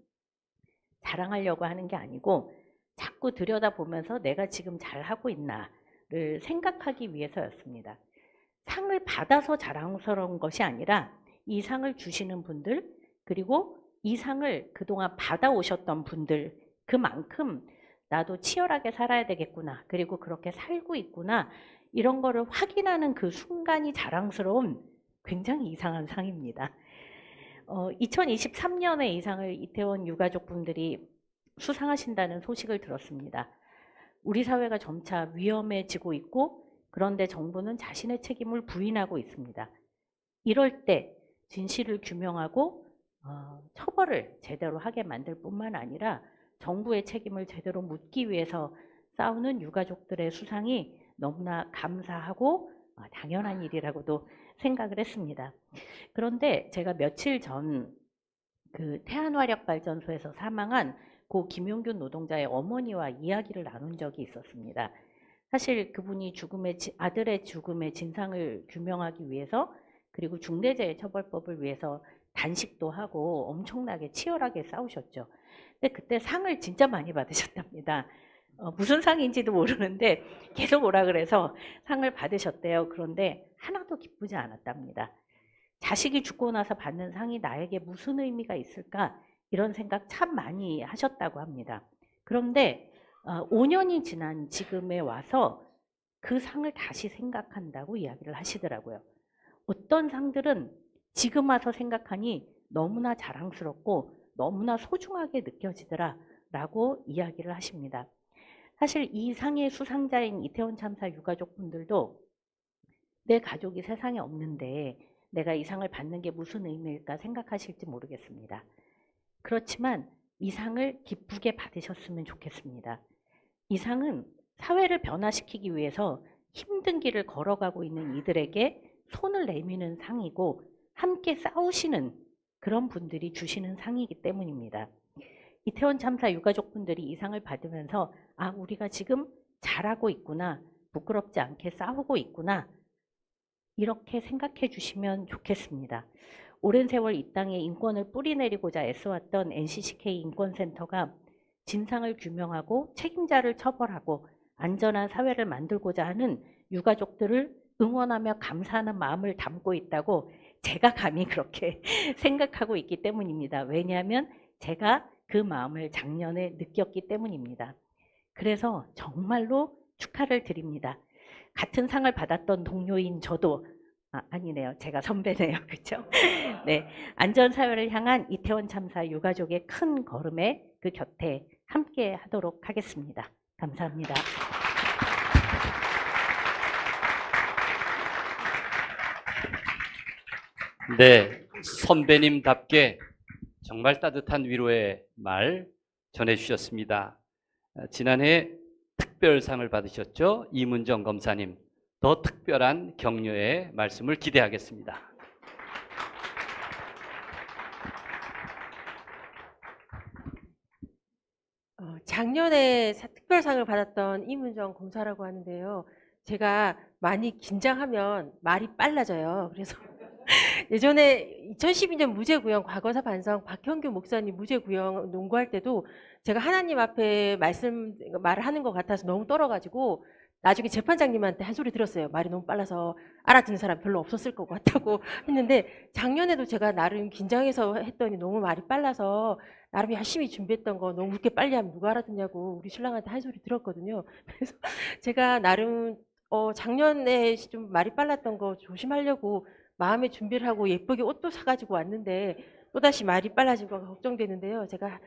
자랑하려고 하는 게 아니고 자꾸 들여다보면서 내가 지금 잘하고 있나를 생각하기 위해서였습니다. 상을 받아서 자랑스러운 것이 아니라 이 상을 주시는 분들, 그리고 이 상을 그동안 받아오셨던 분들, 그만큼 나도 치열하게 살아야 되겠구나, 그리고 그렇게 살고 있구나, 이런 거를 확인하는 그 순간이 자랑스러운 굉장히 이상한 상입니다. 2023년에 이 상을 이태원 유가족분들이 수상하신다는 소식을 들었습니다. 우리 사회가 점차 위험해지고 있고, 그런데 정부는 자신의 책임을 부인하고 있습니다. 이럴 때 진실을 규명하고 처벌을 제대로 하게 만들 뿐만 아니라 정부의 책임을 제대로 묻기 위해서 싸우는 유가족들의 수상이 너무나 감사하고 당연한 일이라고도 생각을 했습니다. 그런데 제가 며칠 전 그 태안화력발전소에서 사망한 고 김용균 노동자의 어머니와 이야기를 나눈 적이 있었습니다. 사실 그분이 아들의 죽음의 진상을 규명하기 위해서, 그리고 중대재해처벌법을 위해서 단식도 하고 엄청나게 치열하게 싸우셨죠. 근데 그때 상을 진짜 많이 받으셨답니다. 무슨 상인지도 모르는데 계속 오라 그래서 상을 받으셨대요. 그런데 하나도 기쁘지 않았답니다. 자식이 죽고 나서 받는 상이 나에게 무슨 의미가 있을까, 이런 생각 참 많이 하셨다고 합니다. 그런데 5년이 지난 지금에 와서 그 상을 다시 생각한다고 이야기를 하시더라고요. 어떤 상들은 지금 와서 생각하니 너무나 자랑스럽고 너무나 소중하게 느껴지더라 라고 이야기를 하십니다. 사실 이 상의 수상자인 이태원 참사 유가족분들도 내 가족이 세상에 없는데 내가 이 상을 받는 게 무슨 의미일까 생각하실지 모르겠습니다. 그렇지만 이 상을 기쁘게 받으셨으면 좋겠습니다. 이 상은 사회를 변화시키기 위해서 힘든 길을 걸어가고 있는 이들에게 손을 내미는 상이고, 함께 싸우시는 그런 분들이 주시는 상이기 때문입니다. 이태원 참사 유가족분들이 이 상을 받으면서 우리가 지금 잘하고 있구나, 부끄럽지 않게 싸우고 있구나, 이렇게 생각해 주시면 좋겠습니다. 오랜 세월 이 땅에 인권을 뿌리내리고자 애써왔던 NCCK 인권센터가 진상을 규명하고 책임자를 처벌하고 안전한 사회를 만들고자 하는 유가족들을 응원하며 감사하는 마음을 담고 있다고 제가 감히 그렇게 생각하고 있기 때문입니다. 왜냐하면 제가 그 마음을 작년에 느꼈기 때문입니다. 그래서 정말로 축하를 드립니다. 같은 상을 받았던 동료인 저도, 아니네요. 제가 선배네요. 그렇죠? 네, 안전사회를 향한 이태원 참사 유가족의 큰 걸음에 그 곁에 함께 하도록 하겠습니다. 감사합니다. 네, 선배님답게 정말 따뜻한 위로의 말 전해주셨습니다. 지난해 특별상을 받으셨죠? 이문정 검사님, 더 특별한 격려의 말씀을 기대하겠습니다. 작년에 특별상을 받았던 이문정 검사라고 하는데요. 제가 많이 긴장하면 말이 빨라져요. 그래서 예전에 2012년 무죄구형 과거사 반성 박형규 목사님 무죄구형 농구할 때도 제가 하나님 앞에 말을 하는 것 같아서 너무 떨어가지고 나중에 재판장님한테 한 소리 들었어요. 말이 너무 빨라서 알아듣는 사람 별로 없었을 것 같다고 했는데, 작년에도 제가 나름 긴장해서 했더니 너무 말이 빨라서 나름 열심히 준비했던 거 너무 그렇게 빨리 하면 누가 알아듣냐고 우리 신랑한테 한 소리 들었거든요. 그래서 제가 나름 작년에 좀 말이 빨랐던 거 조심하려고 마음의 준비를 하고 예쁘게 옷도 사가지고 왔는데 또다시 말이 빨라진 거 걱정되는데요. 제가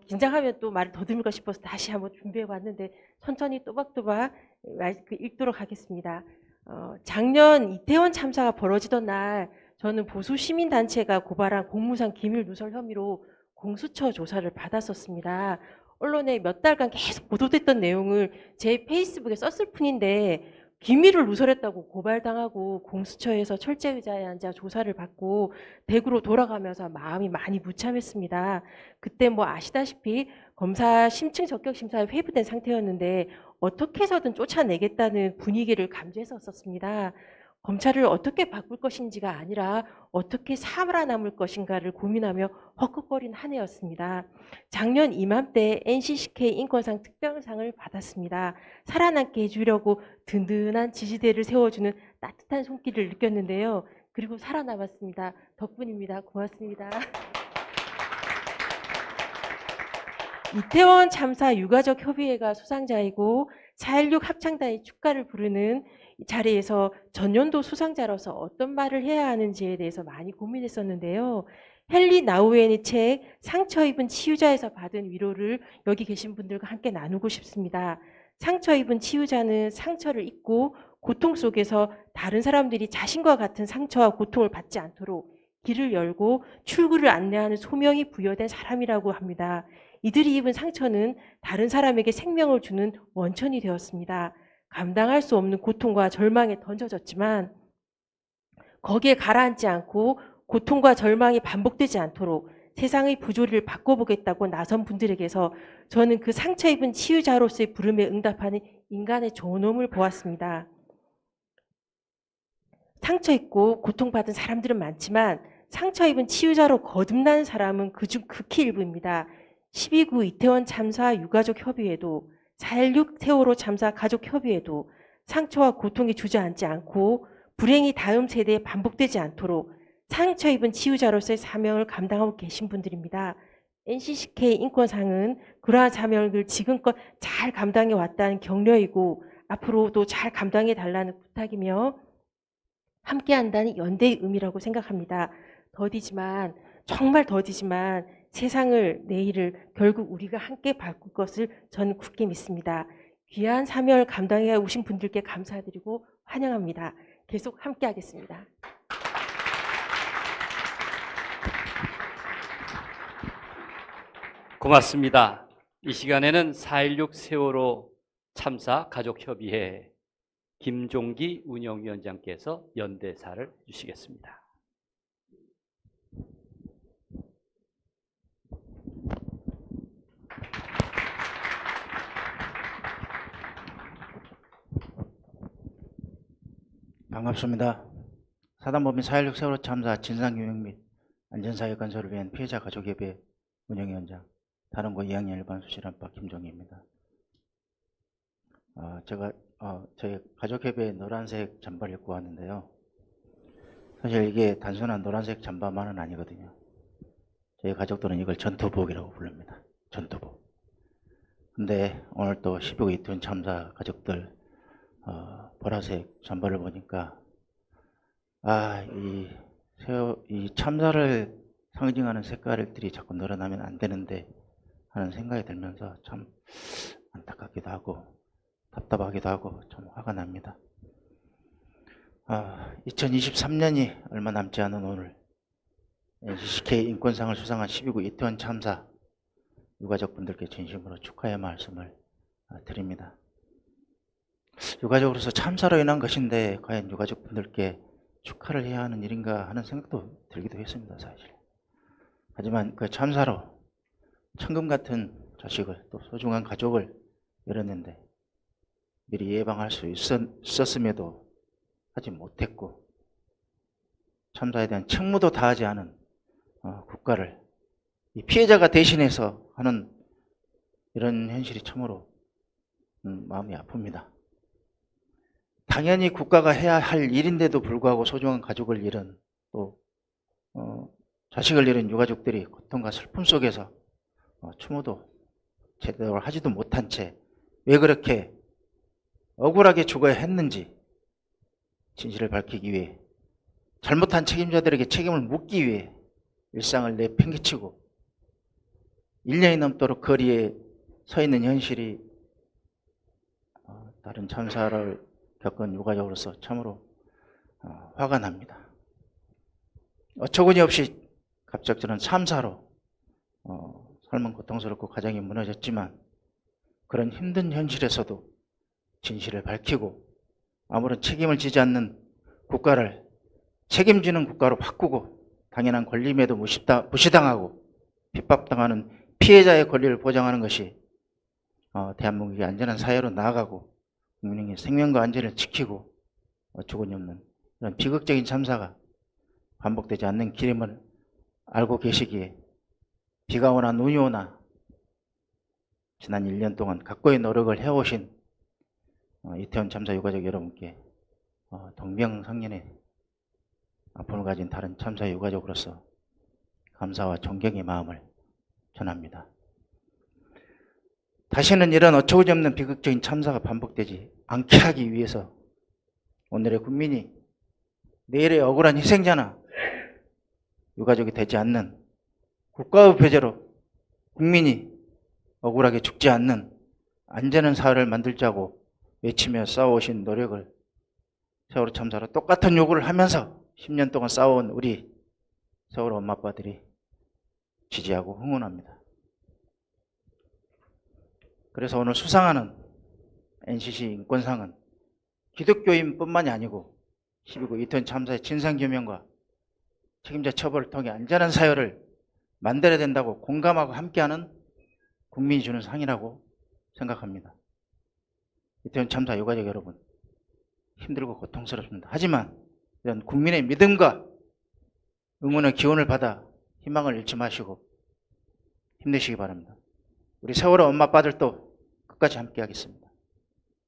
긴장하면 또 말을 더듬을까 싶어서 다시 한번 준비해 봤는데 천천히 또박또박 읽도록 하겠습니다. 작년 이태원 참사가 벌어지던 날 저는 보수 시민단체가 고발한 공무상 기밀 누설 혐의로 공수처 조사를 받았었습니다. 언론에 몇 달간 계속 보도됐던 내용을 제 페이스북에 썼을 뿐인데 비밀을 누설했다고 고발당하고 공수처에서 철제의자에 앉아 조사를 받고 대구로 돌아가면서 마음이 많이 무참했습니다. 그때 뭐 아시다시피 검사 심층 적격 심사에 회부된 상태였는데 어떻게 해서든 쫓아내겠다는 분위기를 감지했었습니다. 검찰을 어떻게 바꿀 것인지가 아니라 어떻게 살아남을 것인가를 고민하며 헉헉거린 한 해였습니다. 작년 이맘때 NCCK 인권상 특별상을 받았습니다. 살아남게 해주려고 든든한 지지대를 세워주는 따뜻한 손길을 느꼈는데요. 그리고 살아남았습니다. 덕분입니다. 고맙습니다. 이태원 참사 유가족 협의회가 수상자이고 4.16 합창단이 축가를 부르는 이 자리에서 전년도 수상자로서 어떤 말을 해야 하는지에 대해서 많이 고민했었는데요. 헨리 나우엔의 책 상처 입은 치유자에서 받은 위로를 여기 계신 분들과 함께 나누고 싶습니다. 상처 입은 치유자는 상처를 입고 고통 속에서 다른 사람들이 자신과 같은 상처와 고통을 받지 않도록 길을 열고 출구를 안내하는 소명이 부여된 사람이라고 합니다. 이들이 입은 상처는 다른 사람에게 생명을 주는 원천이 되었습니다. 감당할 수 없는 고통과 절망에 던져졌지만 거기에 가라앉지 않고 고통과 절망이 반복되지 않도록 세상의 부조리를 바꿔보겠다고 나선 분들에게서 저는 그 상처 입은 치유자로서의 부름에 응답하는 인간의 존엄을 보았습니다. 상처 입고 고통받은 사람들은 많지만 상처 입은 치유자로 거듭나는 사람은 그중 극히 일부입니다. 12구 이태원 참사 유가족 협의회도 4.16 세월호 참사 가족 협의회도 상처와 고통이 주저앉지 않고 불행이 다음 세대에 반복되지 않도록 상처 입은 치유자로서의 사명을 감당하고 계신 분들입니다. NCCK 인권상은 그러한 사명을 지금껏 잘 감당해 왔다는 격려이고 앞으로도 잘 감당해 달라는 부탁이며 함께한다는 연대의 의미라고 생각합니다. 더디지만 정말 더디지만 세상을 내일을 결국 우리가 함께 바꿀 것을 저는 굳게 믿습니다. 귀한 사명을 감당해 오신 분들께 감사드리고 환영합니다. 계속 함께 하겠습니다. 고맙습니다. 이 시간에는 4.16 세월호 참사 가족협의회 김종기 운영위원장께서 연대사를 주시겠습니다. 반갑습니다. 사단법인 4.16 세월호 참사 진상규명 및 안전사회 건설을 위한 피해자 가족협의회 운영위원장 다른고 2학년 일반 수실안파 김종희입니다. 제가 저희 가족협의회 노란색 잠바를 입고 왔는데요. 사실 이게 단순한 노란색 잠바만은 아니거든요. 저희 가족들은 이걸 전투복이라고 부릅니다. 전투복. 근데 오늘 또 12구 이태원 참사 가족들 보라색 잠바를 보니까 이 참사를 상징하는 색깔들이 자꾸 늘어나면 안 되는데 하는 생각이 들면서 참 안타깝기도 하고 답답하기도 하고 좀 화가 납니다. 2023년이 얼마 남지 않은 오늘 NCCK 인권상을 수상한 12구 이태원 참사 유가족분들께 진심으로 축하의 말씀을 드립니다. 유가족으로서 참사로 인한 것인데 과연 유가족분들께 축하를 해야 하는 일인가 하는 생각도 들기도 했습니다. 사실. 하지만 그 참사로 천금 같은 자식을 또 소중한 가족을 잃었는데 미리 예방할 수 있었음에도 하지 못했고 참사에 대한 책무도 다하지 않은 국가를 이 피해자가 대신해서 하는 이런 현실이 참으로 마음이 아픕니다. 당연히 국가가 해야 할 일인데도 불구하고 소중한 가족을 잃은 또 자식을 잃은 유가족들이 고통과 슬픔 속에서 추모도 제대로 하지도 못한 채 왜 그렇게 억울하게 죽어야 했는지 진실을 밝히기 위해 잘못한 책임자들에게 책임을 묻기 위해 일상을 내팽개치고 1년이 넘도록 거리에 서 있는 현실이 다른 참사를 겪은 유가족으로서 참으로 화가 납니다. 어처구니 없이 갑작스런 참사로 삶은 고통스럽고 가정이 무너졌지만 그런 힘든 현실에서도 진실을 밝히고 아무런 책임을 지지 않는 국가를 책임지는 국가로 바꾸고 당연한 권리임에도 무시당하고 핍박당하는 피해자의 권리를 보장하는 것이 대한민국이 안전한 사회로 나아가고 국민의 생명과 안전을 지키고 어처구니 없는 이런 비극적인 참사가 반복되지 않는 길임을 알고 계시기에 비가 오나 눈이 오나 지난 1년 동안 각고의 노력을 해오신 이태원 참사 유가족 여러분께 동병상련의 아픔을 가진 다른 참사 유가족으로서 감사와 존경의 마음을 전합니다. 다시는 이런 어처구니 없는 비극적인 참사가 반복되지 않게 하기 위해서 오늘의 국민이 내일의 억울한 희생자나 유가족이 되지 않는 국가의 표제로 국민이 억울하게 죽지 않는 안전한 사회를 만들자고 외치며 싸워오신 노력을 세월호 참사로 똑같은 요구를 하면서 10년 동안 싸워온 우리 세월호 엄마 아빠들이 지지하고 응원합니다. 그래서 오늘 수상하는 NCC 인권상은 기독교인뿐만이 아니고 12구 이태원 참사의 진상규명과 책임자 처벌을 통해 안전한 사회를 만들어야 된다고 공감하고 함께하는 국민이 주는 상이라고 생각합니다. 이태원 참사 유가족 여러분, 힘들고 고통스럽습니다. 하지만 이런 국민의 믿음과 응원의 기운을 받아 희망을 잃지 마시고 힘내시기 바랍니다. 우리 세월호 엄마 아빠들도 끝까지 함께 하겠습니다.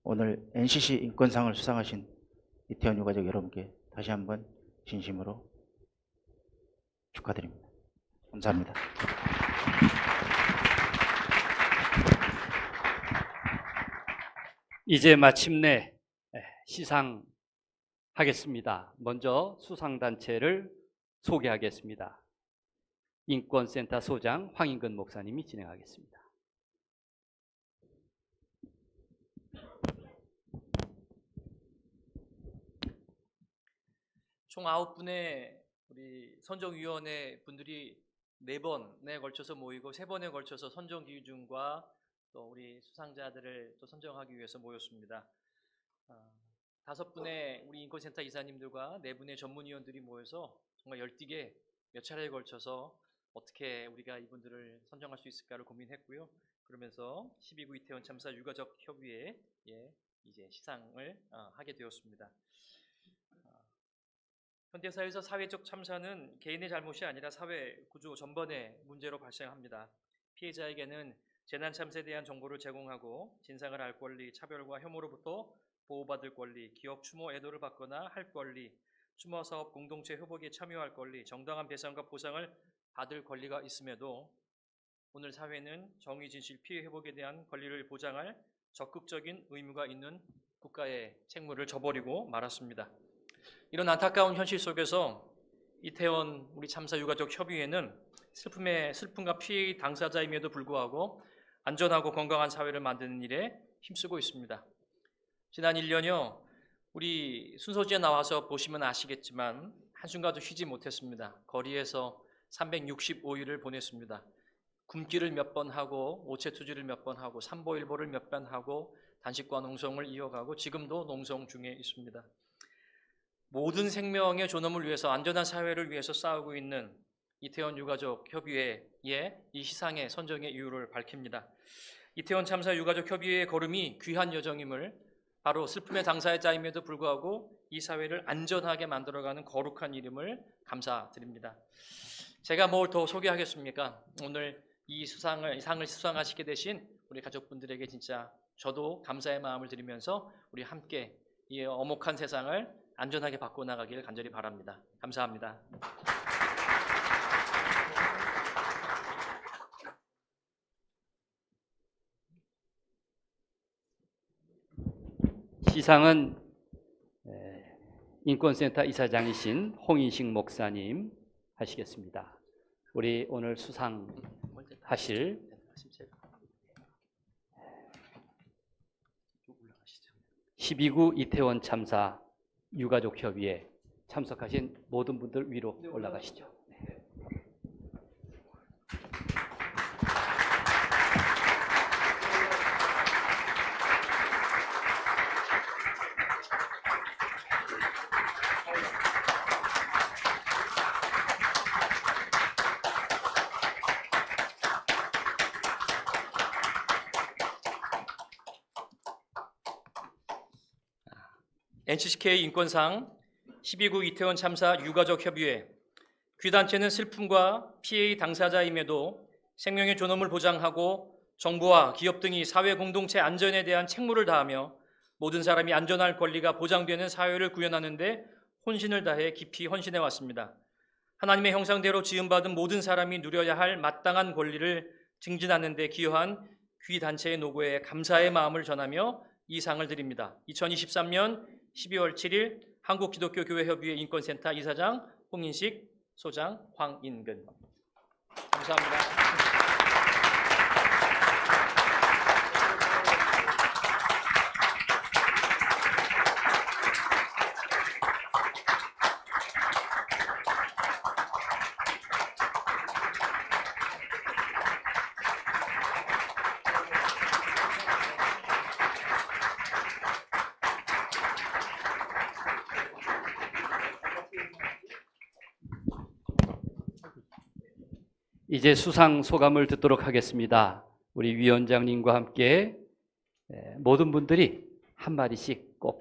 오늘 NCC 인권상을 수상하신 이태원 유가족 여러분께 다시 한번 진심으로 축하드립니다. 감사합니다. 이제 마침내 시상하겠습니다. 먼저 수상단체를 소개하겠습니다. 인권센터 소장 황인근 목사님이 진행하겠습니다. 총 9분의 우리 선정위원회 분들이 4번에 걸쳐서 모이고 3번에 걸쳐서 선정 기준과 또 우리 수상자들을 또 선정하기 위해서 모였습니다. 5분의 우리 인권센터 이사님들과 4분의 전문위원들이 모여서 정말 열띠게 몇 차례에 걸쳐서 어떻게 우리가 이분들을 선정할 수 있을까를 고민했고요. 그러면서 12구 이태원 참사 유가족 협의회에 이제 시상을 하게 되었습니다. 현대사회에서 사회적 참사는 개인의 잘못이 아니라 사회 구조 전반의 문제로 발생합니다. 피해자에게는 재난 참사에 대한 정보를 제공하고 진상을 알 권리, 차별과 혐오로부터 보호받을 권리, 기업 추모 애도를 받거나 할 권리, 추모 사업 공동체 회복에 참여할 권리, 정당한 배상과 보상을 받을 권리가 있음에도 오늘 사회는 정의, 진실, 피해 회복에 대한 권리를 보장할 적극적인 의무가 있는 국가의 책무를 져버리고 말았습니다. 이런 안타까운 현실 속에서 이태원 우리 참사 유가족 협의회는 슬픔과 피해 당사자임에도 불구하고 안전하고 건강한 사회를 만드는 일에 힘쓰고 있습니다. 지난 1년여 우리 순소지에 나와서 보시면 아시겠지만 한순간도 쉬지 못했습니다. 거리에서 365일을 보냈습니다. 굶기를 몇 번 하고 오체투지를 몇 번 하고 삼보일보를 몇 번 하고 단식과 농성을 이어가고 지금도 농성 중에 있습니다. 모든 생명의 존엄을 위해서 안전한 사회를 위해서 싸우고 있는 이태원 유가족 협의회의 이 시상의 선정의 이유를 밝힙니다. 이태원 참사 유가족 협의회의 걸음이 귀한 여정임을 바로 슬픔의 당사자임에도 불구하고 이 사회를 안전하게 만들어가는 거룩한 이름을 감사드립니다. 제가 뭘 더 소개하겠습니까? 오늘 이 상을 수상하시게 되신 우리 가족분들에게 진짜 저도 감사의 마음을 드리면서 우리 함께 이 엄혹한 세상을 안전하게 바꿔나가길 간절히 바랍니다. 감사합니다. 시상은 인권센터 이사장이신 홍인식 목사님 하시겠습니다. 우리 오늘 수상하실 12구 이태원 참사 유가족 협의회 참석하신 모든 분들 위로 올라가시죠. NCCK 인권상 12구 이태원 참사 유가족 협의회. 귀단체는 슬픔과 피해의 당사자임에도 생명의 존엄을 보장하고 정부와 기업 등이 사회 공동체 안전에 대한 책무를 다하며 모든 사람이 안전할 권리가 보장되는 사회를 구현하는 데 혼신을 다해 깊이 헌신해 왔습니다. 하나님의 형상대로 지음받은 모든 사람이 누려야 할 마땅한 권리를 증진하는 데 기여한 귀단체의 노고에 감사의 마음을 전하며 이 상을 드립니다. 2023년 12월 7일 한국기독교교회협의회 인권센터 이사장 홍인식, 소장 황인근. 감사합니다. 이제 수상 소감을 듣도록 하겠습니다. 우리 위원장님과 함께 모든 분들이 한마디씩 꼭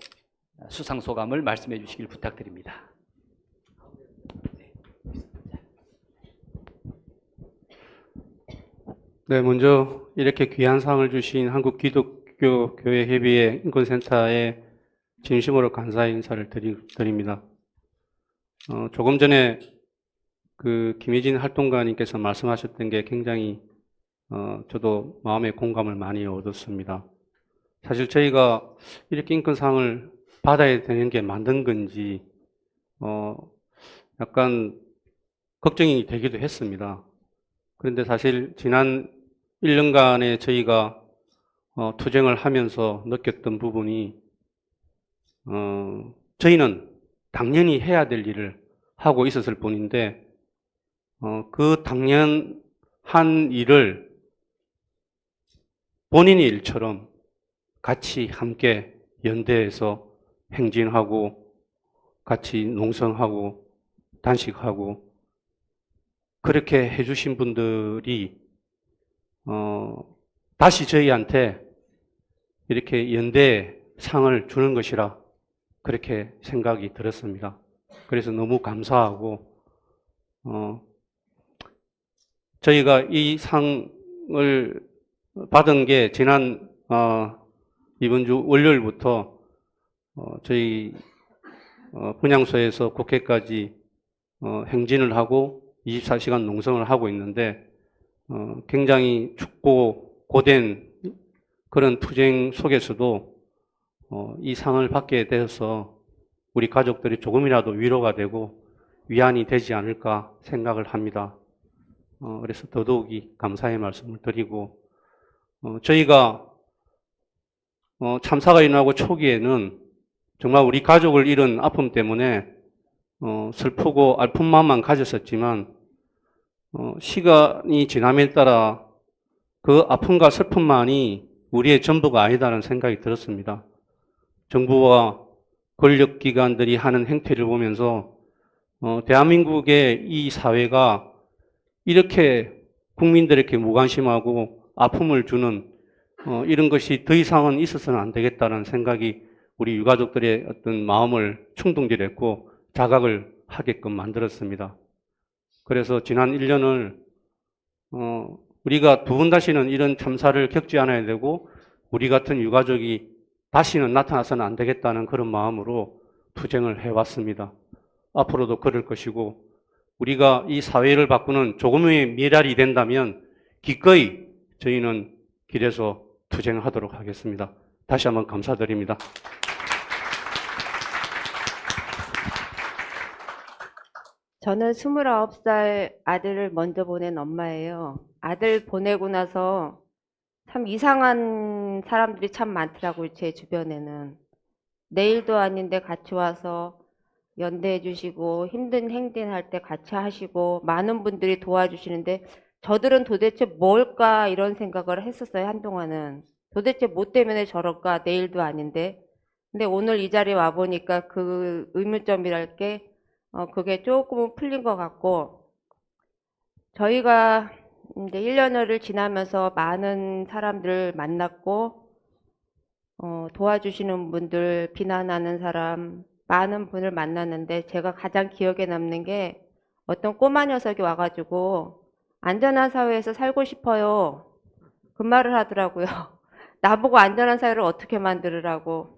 수상 소감을 말씀해 주시길 부탁드립니다. 네, 먼저 이렇게 귀한 상을 주신 한국기독교교회협의회 인권센터에 진심으로 감사의 인사를 드립니다. 조금 전에 김혜진 활동가님께서 말씀하셨던 게 굉장히 저도 마음의 공감을 많이 얻었습니다. 사실 저희가 이렇게 인권상을 받아야 되는 게 맞는 건지 약간 걱정이 되기도 했습니다. 그런데 사실 지난 1년간에 저희가 투쟁을 하면서 느꼈던 부분이 저희는 당연히 해야 될 일을 하고 있었을 뿐인데 그 당연한 일을 본인의 일처럼 같이 함께 연대해서 행진하고 같이 농성하고 단식하고 그렇게 해주신 분들이 다시 저희한테 이렇게 연대 상을 주는 것이라 그렇게 생각이 들었습니다. 그래서 너무 감사하고 저희가 이 상을 받은 게 지난 이번 주 월요일부터 저희 분향소에서 국회까지 행진을 하고 24시간 농성을 하고 있는데 굉장히 춥고 고된 그런 투쟁 속에서도 이 상을 받게 되어서 우리 가족들이 조금이라도 위로가 되고 위안이 되지 않을까 생각을 합니다. 그래서 더더욱이 감사의 말씀을 드리고 저희가 참사가 일어나고 초기에는 정말 우리 가족을 잃은 아픔 때문에 슬프고 아픈 마음만 가졌었지만 시간이 지남에 따라 그 아픔과 슬픔만이 우리의 전부가 아니다라는 생각이 들었습니다. 정부와 권력기관들이 하는 행태를 보면서 대한민국의 이 사회가 이렇게 국민들에게 무관심하고 아픔을 주는 이런 것이 더 이상은 있어서는 안 되겠다는 생각이 우리 유가족들의 어떤 마음을 충동질했고 자각을 하게끔 만들었습니다. 그래서 지난 1년을 우리가 두 번 다시는 이런 참사를 겪지 않아야 되고 우리 같은 유가족이 다시는 나타나서는 안 되겠다는 그런 마음으로 투쟁을 해왔습니다. 앞으로도 그럴 것이고 우리가 이 사회를 바꾸는 조금의 미랄이 된다면 기꺼이 저희는 길에서 투쟁하도록 하겠습니다. 다시 한번 감사드립니다. 저는 29살 아들을 먼저 보낸 엄마예요. 아들 보내고 나서 참 이상한 사람들이 참 많더라고요. 제 주변에는. 내일도 아닌데 같이 와서 연대해 주시고 힘든 행진할 때 같이 하시고 많은 분들이 도와주시는데 저들은 도대체 뭘까 이런 생각을 했었어요. 한동안은. 도대체 뭐 때문에 저럴까 내일도 아닌데. 근데 오늘 이 자리에 와보니까 그 의문점이랄 게 그게 조금은 풀린 것 같고 저희가 이제 1년을 지나면서 많은 사람들을 만났고 도와주시는 분들, 비난하는 사람, 많은 분을 만났는데 제가 가장 기억에 남는 게 어떤 꼬마 녀석이 와가지고 안전한 사회에서 살고 싶어요. 그 말을 하더라고요. 나보고 안전한 사회를 어떻게 만들으라고.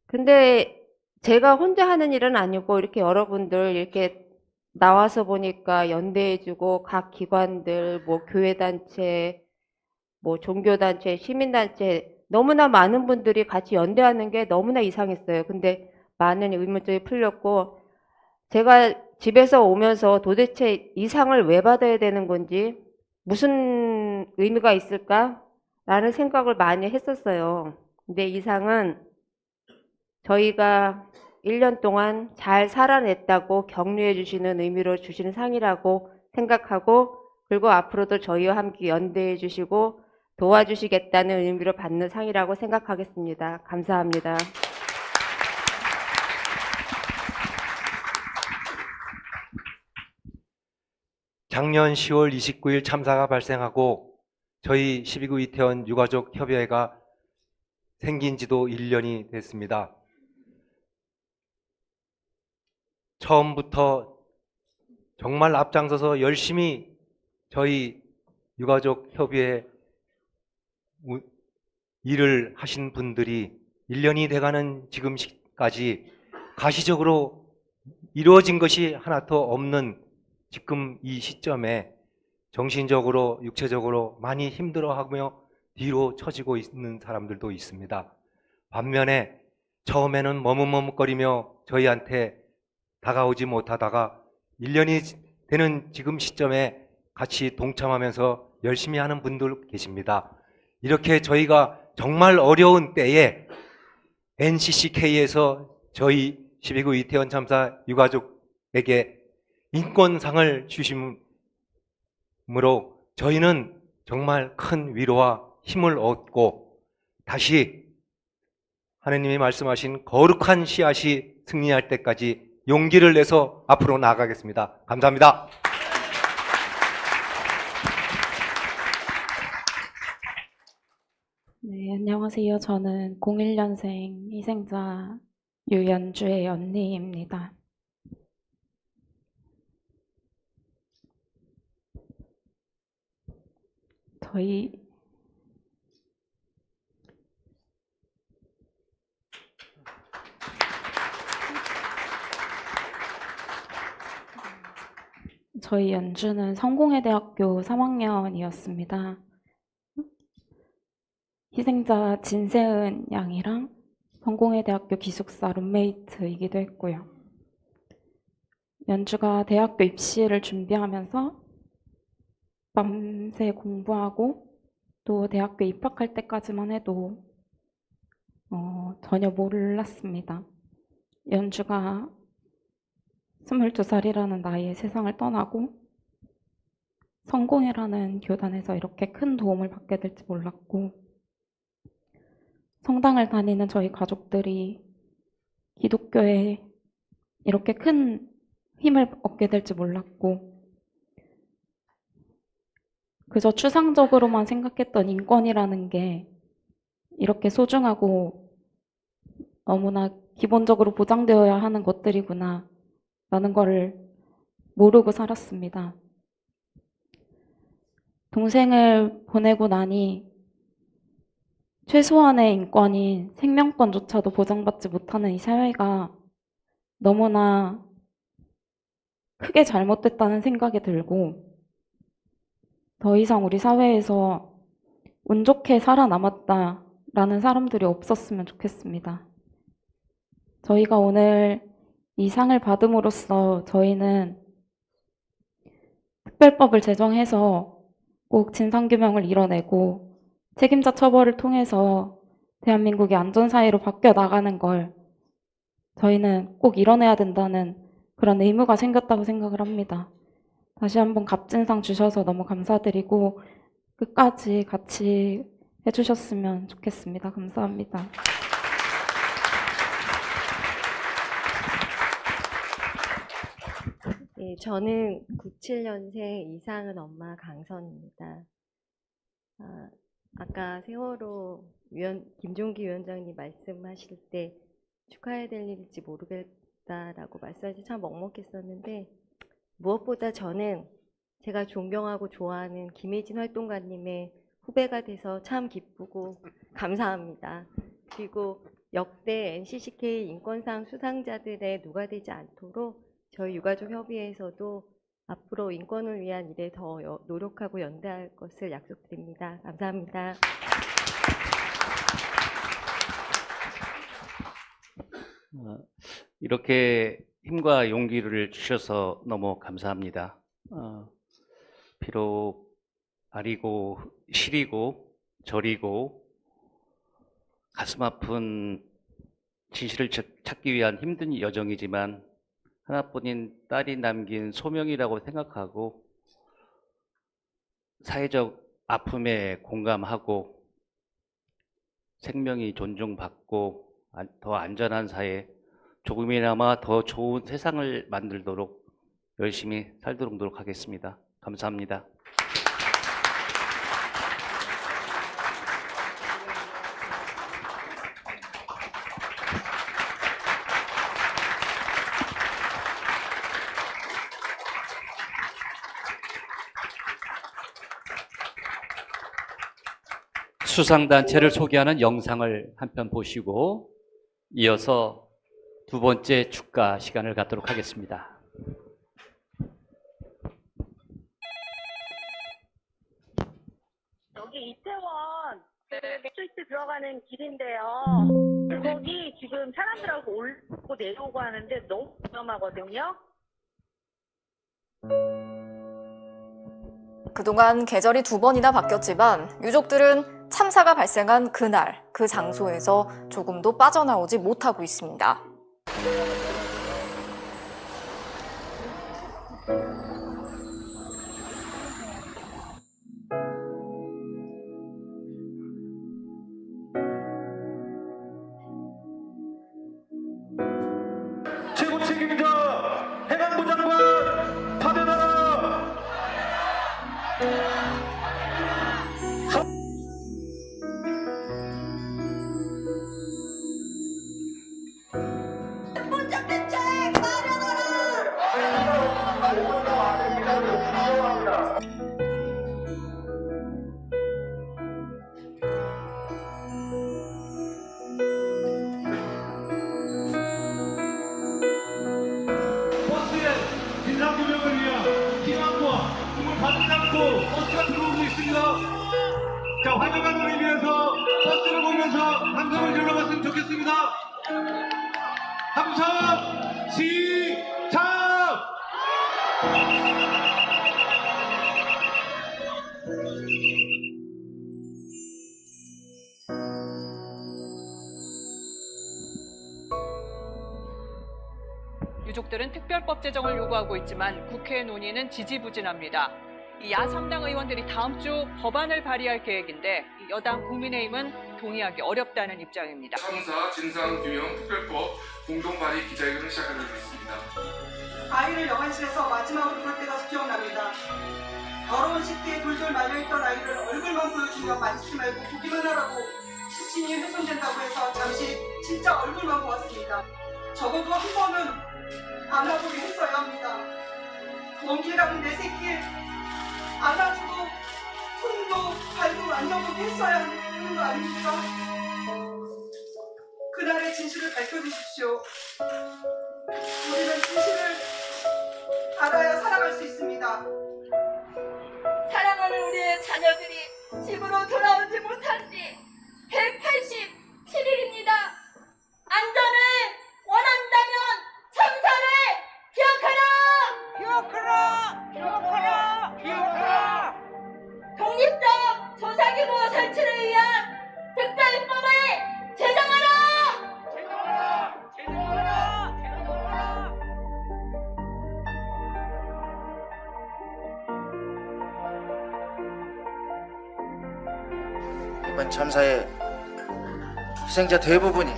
근데 제가 혼자 하는 일은 아니고 이렇게 여러분들 이렇게 나와서 보니까 연대해주고 각 기관들, 뭐 교회단체, 뭐 종교단체, 시민단체 너무나 많은 분들이 같이 연대하는 게 너무나 이상했어요. 근데 많은 의문점이 풀렸고 제가 집에서 오면서 도대체 이 상을 왜 받아야 되는 건지 무슨 의미가 있을까라는 생각을 많이 했었어요. 근데 이 상은 저희가 1년 동안 잘 살아냈다고 격려해 주시는 의미로 주시는 상이라고 생각하고 그리고 앞으로도 저희와 함께 연대해 주시고 도와주시겠다는 의미로 받는 상이라고 생각하겠습니다. 감사합니다. 작년 10월 29일 참사가 발생하고 저희 12구 이태원 유가족 협의회가 생긴 지도 1년이 됐습니다. 처음부터 정말 앞장서서 열심히 저희 유가족 협의회 일을 하신 분들이 1년이 돼가는 지금까지 가시적으로 이루어진 것이 하나도 없는 지금 이 시점에 정신적으로 육체적으로 많이 힘들어하며 뒤로 처지고 있는 사람들도 있습니다. 반면에 처음에는 머뭇머뭇거리며 저희한테 다가오지 못하다가 1년이 되는 지금 시점에 같이 동참하면서 열심히 하는 분들 계십니다. 이렇게 저희가 정말 어려운 때에 NCCK에서 저희 12구 이태원 참사 유가족에게 인권상을 주심으로 저희는 정말 큰 위로와 힘을 얻고 다시 하나님이 말씀하신 거룩한 씨앗이 승리할 때까지 용기를 내서 앞으로 나아가겠습니다. 감사합니다. 네, 안녕하세요. 저는 01년생 희생자 유연주의 언니입니다. 저희 연주는 성공회대학교 3학년이었습니다. 희생자 진세은 양이랑 성공회대학교 기숙사 룸메이트이기도 했고요. 연주가 대학교 입시를 준비하면서 밤새 공부하고 또 대학교 입학할 때까지만 해도 전혀 몰랐습니다. 연주가 22살이라는 나이에 세상을 떠나고 성공회라는 교단에서 이렇게 큰 도움을 받게 될지 몰랐고 성당을 다니는 저희 가족들이 기독교에 이렇게 큰 힘을 얻게 될지 몰랐고 그저 추상적으로만 생각했던 인권이라는 게 이렇게 소중하고 너무나 기본적으로 보장되어야 하는 것들이구나 라는 거를 모르고 살았습니다. 동생을 보내고 나니 최소한의 인권인 생명권조차도 보장받지 못하는 이 사회가 너무나 크게 잘못됐다는 생각이 들고 더 이상 우리 사회에서 운 좋게 살아남았다라는 사람들이 없었으면 좋겠습니다. 저희가 오늘 이 상을 받음으로써 저희는 특별법을 제정해서 꼭 진상규명을 이뤄내고 책임자 처벌을 통해서 대한민국이 안전사회로 바뀌어 나가는 걸 저희는 꼭 이뤄내야 된다는 그런 의무가 생겼다고 생각을 합니다. 다시 한번 값진상 주셔서 너무 감사드리고 끝까지 같이 해주셨으면 좋겠습니다. 감사합니다. 네, 저는 97년생 이상은 엄마 강선입니다. 아까 세월호 김종기 위원장님 말씀하실 때 축하해야 될 일일지 모르겠다라고 말씀하셔서 참 먹먹했었는데, 무엇보다 저는 제가 존경하고 좋아하는 김혜진 활동가님의 후배가 돼서 참 기쁘고 감사합니다. 그리고 역대 NCCK 인권상 수상자들의 누가 되지 않도록 저희 유가족 협의회에서도 앞으로 인권을 위한 일에 더 노력하고 연대할 것을 약속드립니다. 감사합니다. 이렇게 힘과 용기를 주셔서 너무 감사합니다. 비록 아리고 시리고 저리고 가슴 아픈 진실을 찾기 위한 힘든 여정이지만 하나뿐인 딸이 남긴 소명이라고 생각하고 사회적 아픔에 공감하고 생명이 존중받고 더 안전한 사회, 조금이나마 더 좋은 세상을 만들도록 열심히 살도록 노력하겠습니다. 감사합니다. 수상단체를 소개하는 영상을 한편 보시고 이어서 두 번째 축가 시간을 갖도록 하겠습니다. 여기 이태원 스트리트 들어가는 길인데요. 거기 지금 사람들하고 올고 내려오고 하는데 너무 위험하거든요. 그동안 계절이 2번이나 바뀌었지만 유족들은 참사가 발생한 그날, 그 장소에서 조금도 빠져나오지 못하고 있습니다. 최고 책임자 해방부 장관 파견하라. 버스의 진상규명을 위한 희망과 꿈을 가득 안고 버스가 들어오고 있습니다. 자, 환영하는 의미에서 버스를 보면서 함성을 질러봤으면 좋겠습니다. 함성 시작! 유족들은 특별법 제정을 요구하고 있지만 국회 논의는 지지부진합니다. 야 3당 의원들이 다음 주 법안을 발의할 계획인데 여당 국민의힘은 동의하기 어렵다는 입장입니다. 참사 진상규명 특별법 공동 발의 기자회견을 시작하도록 하겠습니다. 아이를 영안실에서 마지막으로 볼 때가 기억납니다. 더러운 식기에 돌돌 말려있던 아이를 얼굴만 보여주며 만지지 말고 보기만 하라고 시신이 훼손된다고 해서 잠시 진짜 얼굴만 보았습니다. 적어도 한 번은 안아보게 했어야 합니다. 먼 길 가는 내 새끼 안아주고 손도 발도 만져보게 했어야 하는 거 아닙니까? 그날의 진실을 밝혀주십시오. 우리는 진실을 알아야 살아갈 수 있습니다. 사랑하는 우리의 자녀들이 집으로 돌아오지 못한 지 187일입니다. 안전을 원한다면 참사를 기억하라! 기억하라! 기억하라! 독립적 조사기구 설치를 위한 특별법을 제정하라! 제정하라! 제정하라! 제정하라! 이번 참사의 희생자 대부분이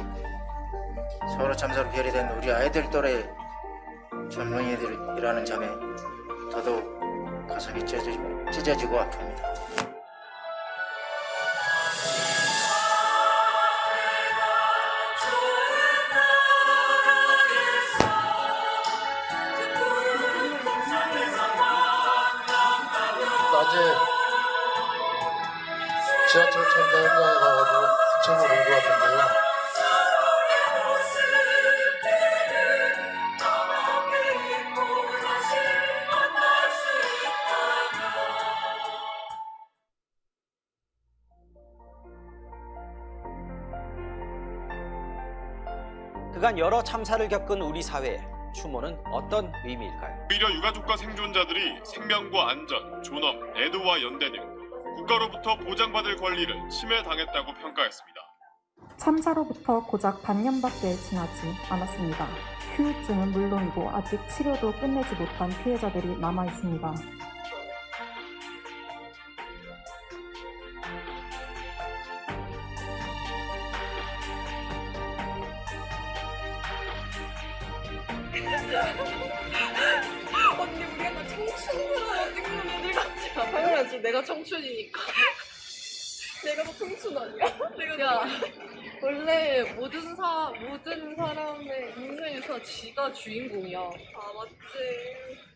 세월호 참사로 결의된 우리 아이들 또래 젊은이들이라는 점에 더더욱 가슴이 찢어지고 아픕니다. 이제 지하철 참사 현장에 가가지고 책을 본 것 같은데요. 그간 여러 참사를 겪은 우리 사회에 추모는 어떤 의미일까요? 오히려 유가족과 생존자들이 생명과 안전, 존엄, 애도와 연대 등 국가로부터 보장받을 권리를 침해당했다고 평가했습니다. 참사로부터 고작 반년밖에 지나지 않았습니다. 후유증은 물론이고 아직 치료도 끝내지 못한 피해자들이 남아 있습니다. 언니 우리 약간 청춘으로 찍는 애들 같지 않아? 당연하지 내가 청춘이니까. 내가 더 청춘 아니야? 야 원래 모든 사람의 인생에서 지가 주인공이야. 아 맞지.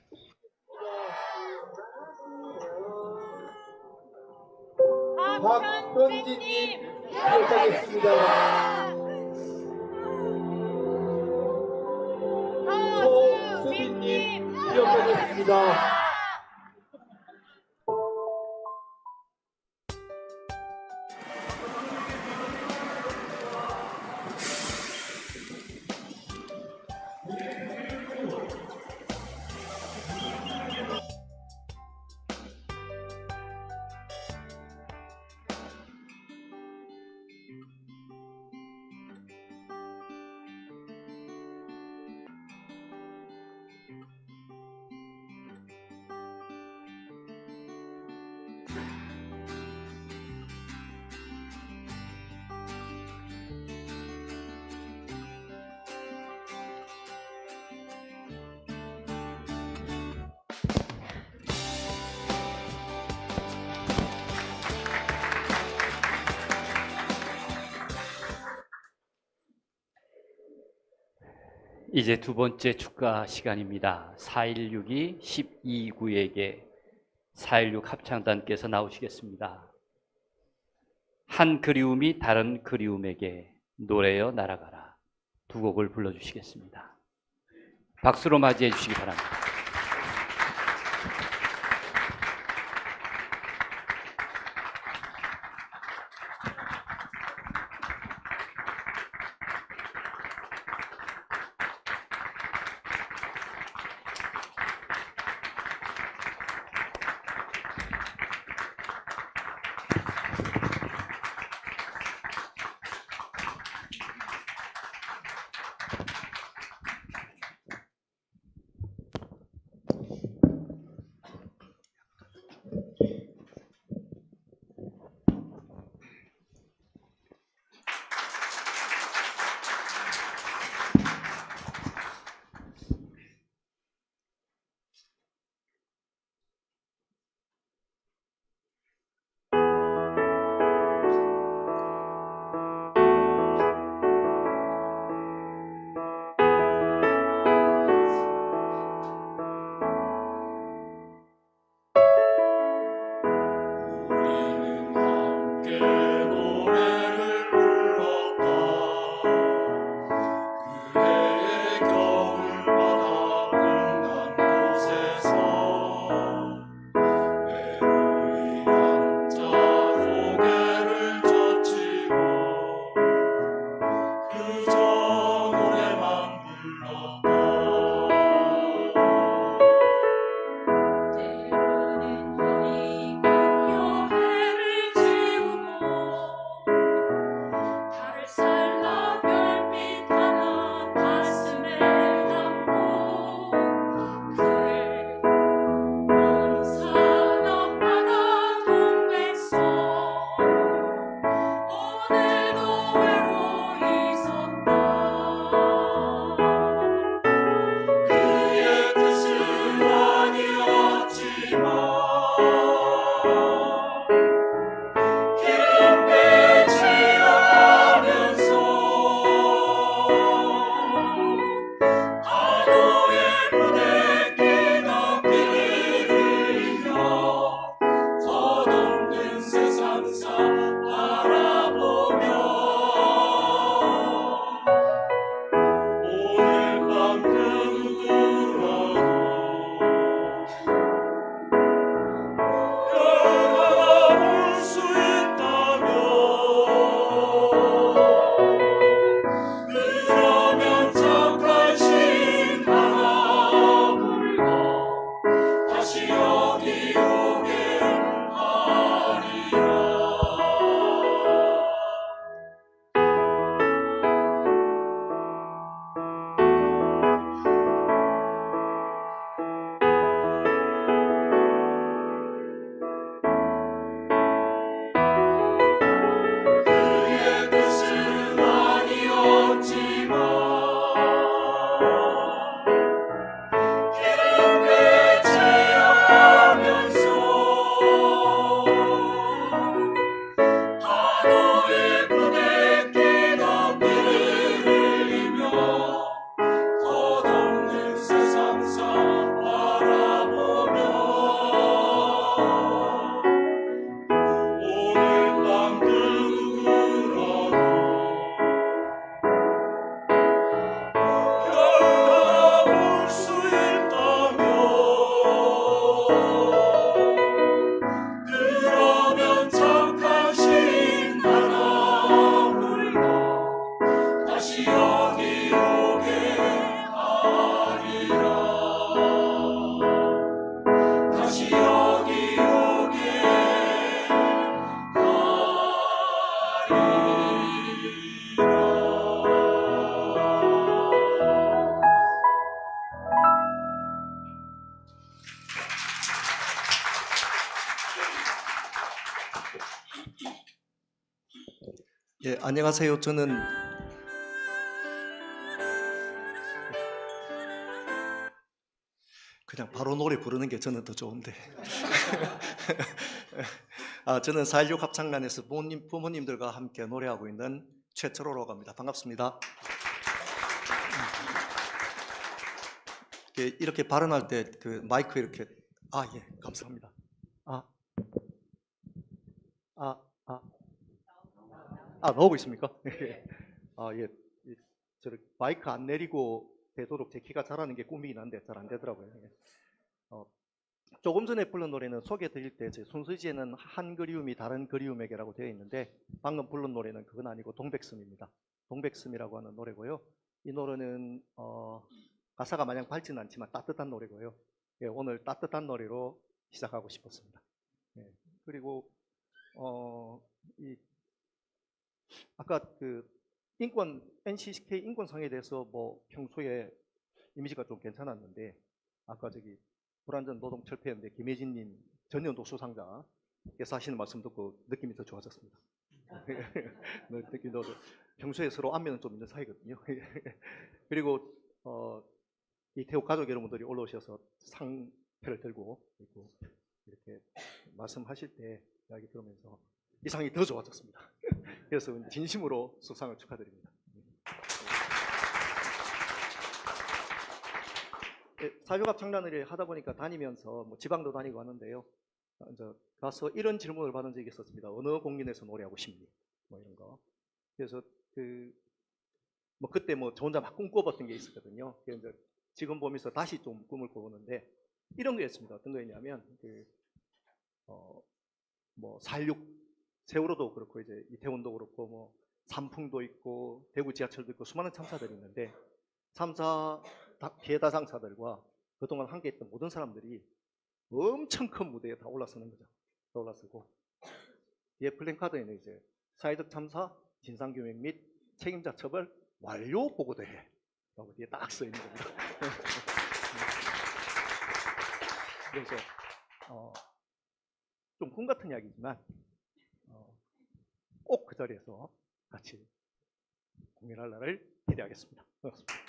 박현진님 기억하겠습니다. 서수빈님 기억하겠습니다. 이제 두 번째 축가 시간입니다. 4.16이 12구에게 4.16 합창단께서 나오시겠습니다. 한 그리움이 다른 그리움에게 노래여 날아가라. 두 곡을 불러주시겠습니다. 박수로 맞이해 주시기 바랍니다. 예, 안녕하세요. 저는 그냥 바로 노래 부르는 게 저는 더 좋은데. 저는 4.16 합창단에서 부모님들과 함께 노래하고 있는 최철호라고 합니다. 반갑습니다. 이렇게 발언할 때 그 마이크 이렇게 예, 감사합니다. 나오고 있습니까? 예. 저를 마이크 안 내리고 되도록 제 키가 자라는 게 꿈이긴 한데 잘 안 되더라고요. 조금 전에 부른 노래는 소개 드릴 때 제 순서지에는 한 그리움이 다른 그리움에게라고 되어 있는데 방금 부른 노래는 그건 아니고 동백섬입니다. 동백섬이라고 하는 노래고요. 이 노래는 가사가 마냥 밝지는 않지만 따뜻한 노래고요. 예, 오늘 따뜻한 노래로 시작하고 싶었습니다. 예, 그리고 아까 그 NCK 인권상에 대해서 뭐 평소에 이미지가 좀 괜찮았는데 아까 저기 불완전 노동철폐연대 김혜진님 전년도 수상자께서 하시는 말씀 듣고 느낌이 더 좋아졌습니다. 느낌도 평소에 서로 안면은 좀 있는 사이거든요. 그리고 이태호 가족 여러분들이 올라오셔서 상패를 들고 이렇게 말씀하실 때 이야기 들으면서 이 상이 더 좋아졌습니다. 그래서 진심으로 수상을 축하드립니다. 사회학 창단을 하다 보니까 다니면서 뭐 지방도 다니고 하는데요. 가서 이런 질문을 받은 적이 있었습니다. 어느 공연에서 노래하고 싶니? 뭐 이런 거. 그래서 그때 저 혼자 막 꿈꿔봤던 게 있었거든요. 그래서 지금 보면서 다시 좀 꿈을 꿔보는데 이런 거였습니다. 어떤 거였냐면 4.16 세월호도 그렇고 이제 이태원도 그렇고 삼풍도 있고 대구 지하철도 있고 수많은 참사들이 있는데 참사 피해 당사자들과 그동안 함께했던 모든 사람들이 엄청 큰 무대에 다 올라서는 거죠. 다 올라서고 뒤에 플랜카드에는 이제 사회적 참사 진상규명 및 책임자 처벌 완료 보고대회 라고 뒤에 딱 써 있는 겁니다. 그래서 좀 꿈 같은 이야기지만 꼭 그 자리에서 같이 공연할 날을 기대하겠습니다. 반갑습니다.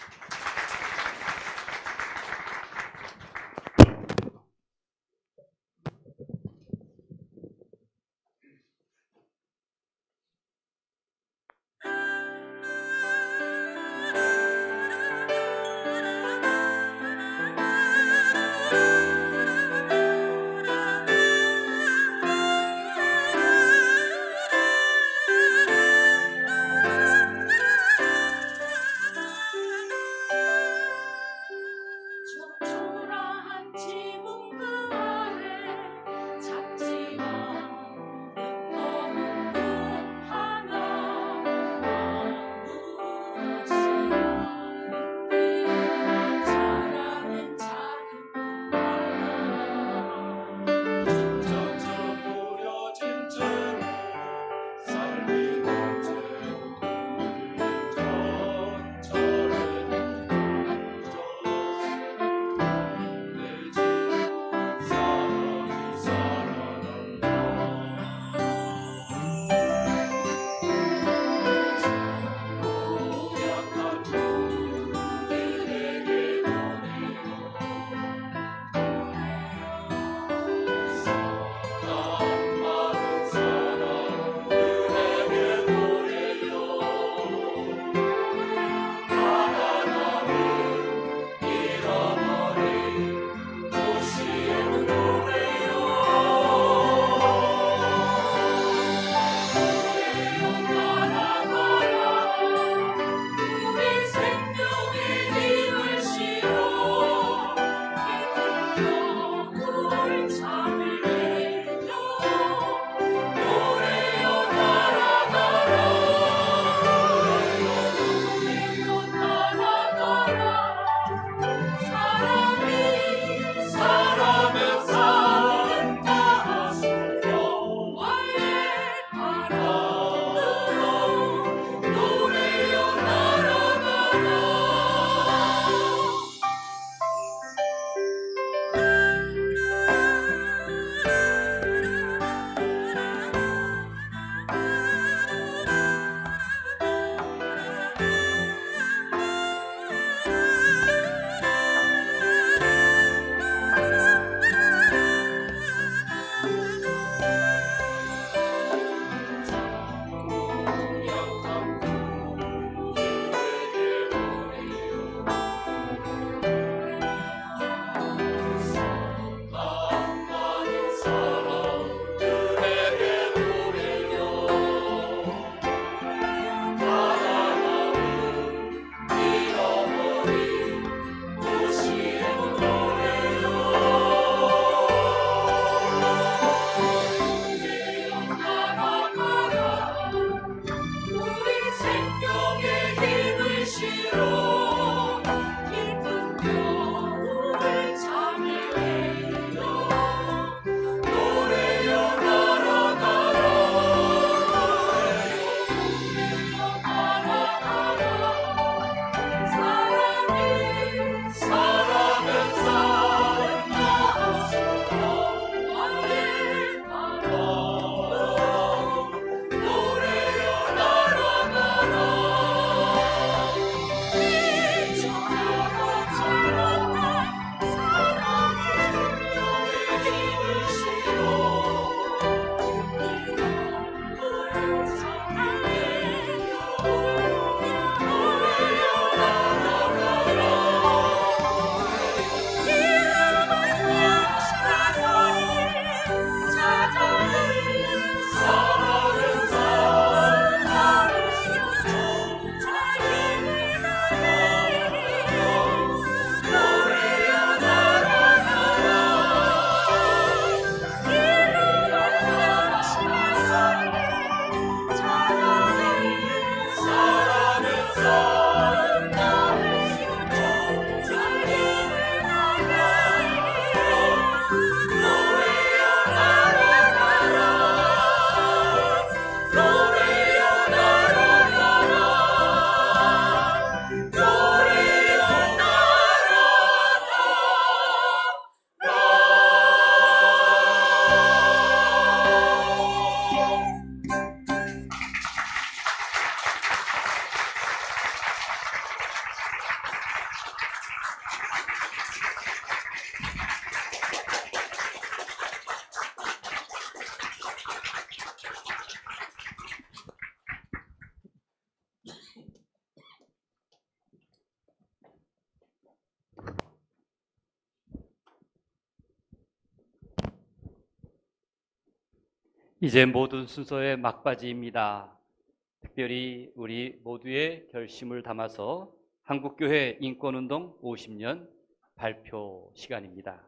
이제 모든 순서의 막바지입니다. 특별히 우리 모두의 결심을 담아서 한국교회 인권운동 50년 발표 시간입니다.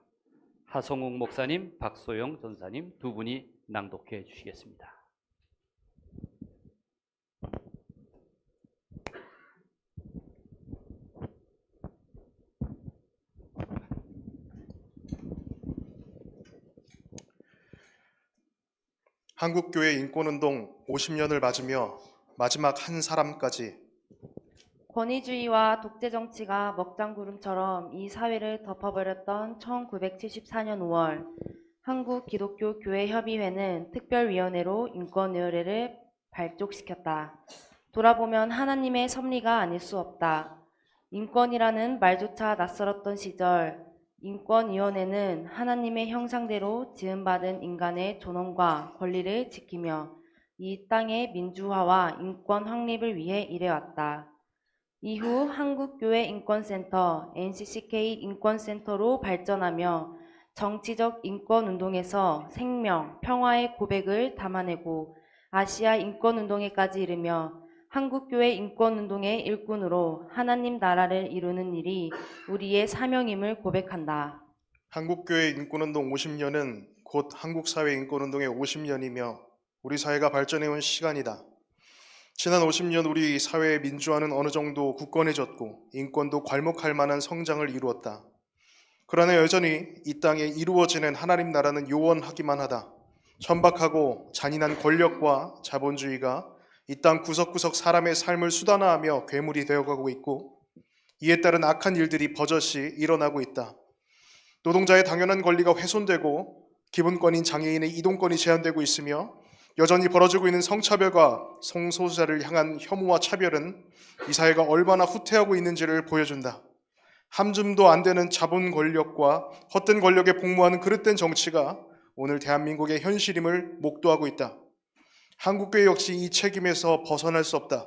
하성욱 목사님, 박소영 전사님 두 분이 낭독해 주시겠습니다. 한국교회 인권운동 50년을 맞으며 마지막 한 사람까지 권위주의와 독재 정치가 먹장구름처럼 이 사회를 덮어버렸던 1974년 5월 한국기독교교회협의회는 특별위원회로 인권의회를 발족시켰다. 돌아보면 하나님의 섭리가 아닐 수 없다. 인권이라는 말조차 낯설었던 시절 인권위원회는 하나님의 형상대로 지음받은 인간의 존엄과 권리를 지키며 이 땅의 민주화와 인권 확립을 위해 일해왔다. 이후 한국교회 인권센터, NCCK 인권센터로 발전하며 정치적 인권운동에서 생명, 평화의 고백을 담아내고 아시아 인권운동에까지 이르며 한국교회 인권운동의 일꾼으로 하나님 나라를 이루는 일이 우리의 사명임을 고백한다. 한국교회 인권운동 50년은 곧 한국사회 인권운동의 50년이며 우리 사회가 발전해온 시간이다. 지난 50년 우리 사회의 민주화는 어느 정도 굳건해졌고 인권도 괄목할 만한 성장을 이루었다. 그러나 여전히 이 땅에 이루어지는 하나님 나라는 요원하기만 하다. 천박하고 잔인한 권력과 자본주의가 이 땅 구석구석 사람의 삶을 수단화하며 괴물이 되어가고 있고 이에 따른 악한 일들이 버젓이 일어나고 있다. 노동자의 당연한 권리가 훼손되고 기본권인 장애인의 이동권이 제한되고 있으며 여전히 벌어지고 있는 성차별과 성소수자를 향한 혐오와 차별은 이 사회가 얼마나 후퇴하고 있는지를 보여준다. 함줌도 안 되는 자본 권력과 헛된 권력에 복무하는 그릇된 정치가 오늘 대한민국의 현실임을 목도하고 있다. 한국교회 역시 이 책임에서 벗어날 수 없다.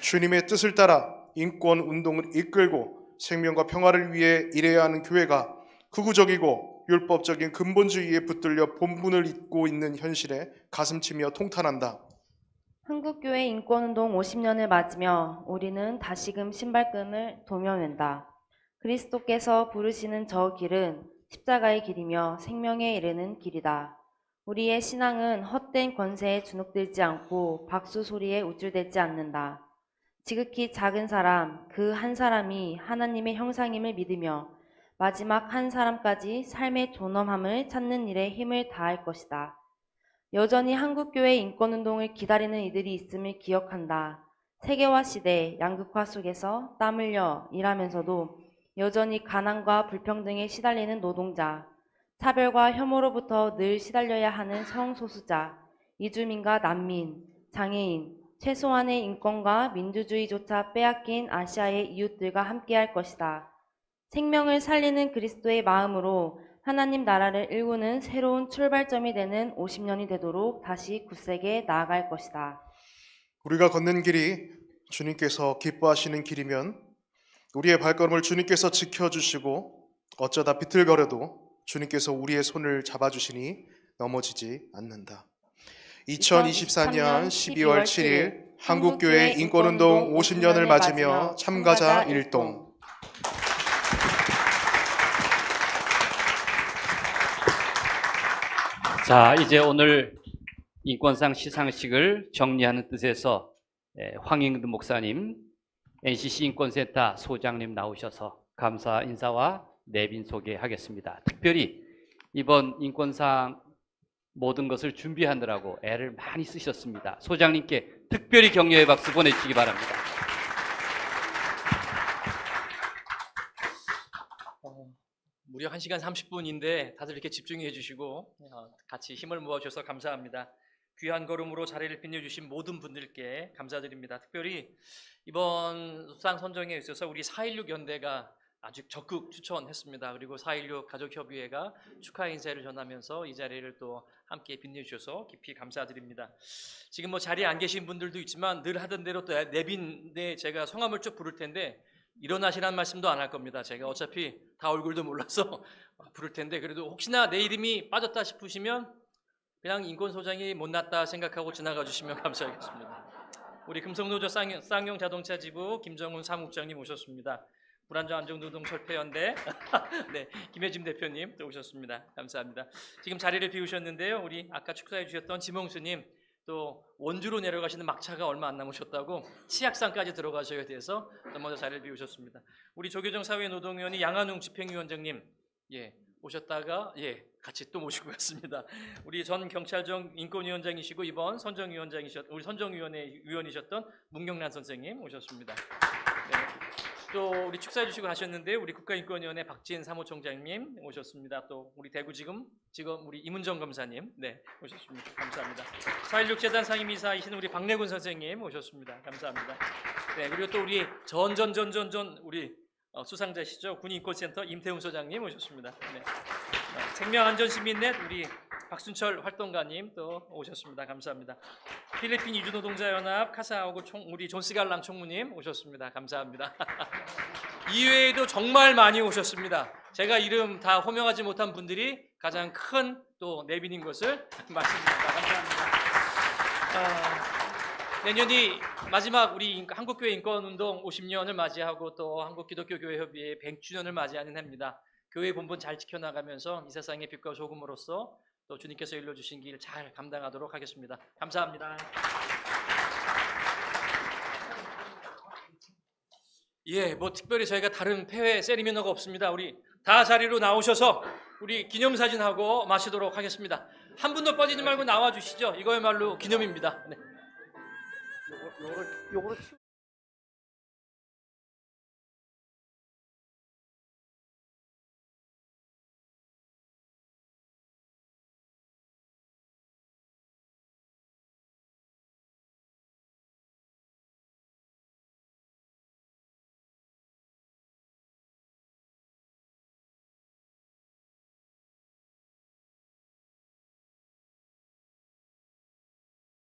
주님의 뜻을 따라 인권 운동을 이끌고 생명과 평화를 위해 일해야 하는 교회가 극우적이고 율법적인 근본주의에 붙들려 본분을 잊고 있는 현실에 가슴치며 통탄한다. 한국교회 인권운동 50년을 맞으며 우리는 다시금 신발끈을 도면맨다. 그리스도께서 부르시는 저 길은 십자가의 길이며 생명에 이르는 길이다. 우리의 신앙은 헛된 권세에 주눅들지 않고 박수 소리에 우쭐대지 않는다. 지극히 작은 사람, 그 한 사람이 하나님의 형상임을 믿으며 마지막 한 사람까지 삶의 존엄함을 찾는 일에 힘을 다할 것이다. 여전히 한국교회 인권운동을 기다리는 이들이 있음을 기억한다. 세계화 시대, 양극화 속에서 땀 흘려 일하면서도 여전히 가난과 불평등에 시달리는 노동자, 차별과 혐오로부터 늘 시달려야 하는 성소수자, 이주민과 난민, 장애인, 최소한의 인권과 민주주의조차 빼앗긴 아시아의 이웃들과 함께할 것이다. 생명을 살리는 그리스도의 마음으로 하나님 나라를 일구는 새로운 출발점이 되는 50년이 되도록 다시 굳세게 나아갈 것이다. 우리가 걷는 길이 주님께서 기뻐하시는 길이면 우리의 발걸음을 주님께서 지켜주시고 어쩌다 비틀거려도 주님께서 우리의 손을 잡아주시니 넘어지지 않는다. 2024년 12월 7일 한국교회 인권운동 50년을 맞으며 참가자 일동. 자, 이제 오늘 인권상 시상식을 정리하는 뜻에서 황영드 목사님, NCC 인권센터 소장님 나오셔서 감사 인사와 내빈 소개하겠습니다. 특별히 이번 인권상 모든 것을 준비하느라고 애를 많이 쓰셨습니다. 소장님께 특별히 격려의 박수 보내주시기 바랍니다. 무려 1시간 30분인데 다들 이렇게 집중해 주시고 같이 힘을 모아주셔서 감사합니다. 귀한 걸음으로 자리를 빛내주신 모든 분들께 감사드립니다. 특별히 이번 수상 선정에 있어서 우리 4.16 연대가 아주 적극 추천했습니다. 그리고 4.16 가족협의회가 축하 인사를 전하면서 이 자리를 또 함께 빛내주셔서 깊이 감사드립니다. 지금 뭐 자리에 안 계신 분들도 있지만 늘 하던 대로 또 내빈에 제가 성함을 쭉 부를 텐데 일어나시라는 말씀도 안 할 겁니다. 제가 어차피 다 얼굴도 몰라서 부를 텐데 그래도 혹시나 내 이름이 빠졌다 싶으시면 그냥 인권소장이 못났다 생각하고 지나가 주시면 감사하겠습니다. 우리 금속노조 쌍용 자동차 지부 김정훈 사무국장님 오셨습니다. 불안정 안정노동 철폐연대 네, 김혜진 대표님 또 오셨습니다. 감사합니다. 지금 자리를 비우셨는데요. 우리 아까 축사해 주셨던 지몽수님 또 원주로 내려가시는 막차가 얼마 안 남으셨다고 치악산까지 들어가셔야 돼서 먼저 자리를 비우셨습니다. 우리 조교정 사회노동위원회 양한웅 집행위원장님 예, 오셨다가 예, 같이 또 모시고 갔습니다. 우리 전 경찰청 인권위원장이시고 이번 우리 선정위원회 위원이셨던 문경란 선생님 오셨습니다. 네. 또 우리 축사해 주시고 가셨는데 우리 국가인권위원회 박지은 사무총장님 오셨습니다. 또 우리 대구지검 우리 이문정 검사님 네 오셨습니다. 감사합니다. 4.16 재단 상임이사이신 우리 박래군 선생님 오셨습니다. 감사합니다. 네 그리고 또 우리 전 우리 수상자시죠 군인권센터 임태훈 소장님 오셨습니다. 네. 생명안전시민넷 우리 박순철 활동가님 또 오셨습니다. 감사합니다. 필리핀 이주노동자연합 카사하고 우리 존스갈랑 총무님 오셨습니다. 감사합니다. 이외에도 정말 많이 오셨습니다. 제가 이름 다 호명하지 못한 분들이 가장 큰 또 내빈인 것을 말씀드립니다. 감사합니다. 내년이 마지막 우리 한국교회 인권운동 50년을 맞이하고 또 한국기독교교회협의회 100주년을 맞이하는 해입니다. 교회 본분 잘 지켜나가면서 이 세상의 빛과 소금으로서 또 주님께서 일러주신 길 잘 감당하도록 하겠습니다. 감사합니다. 예, 뭐 특별히 저희가 다른 폐회 세리머니가 없습니다. 우리 다 자리로 나오셔서 우리 기념사진하고 마치도록 하겠습니다. 한 분도 빠지지 말고 나와 주시죠. 이거야말로 기념입니다. 네. 요거를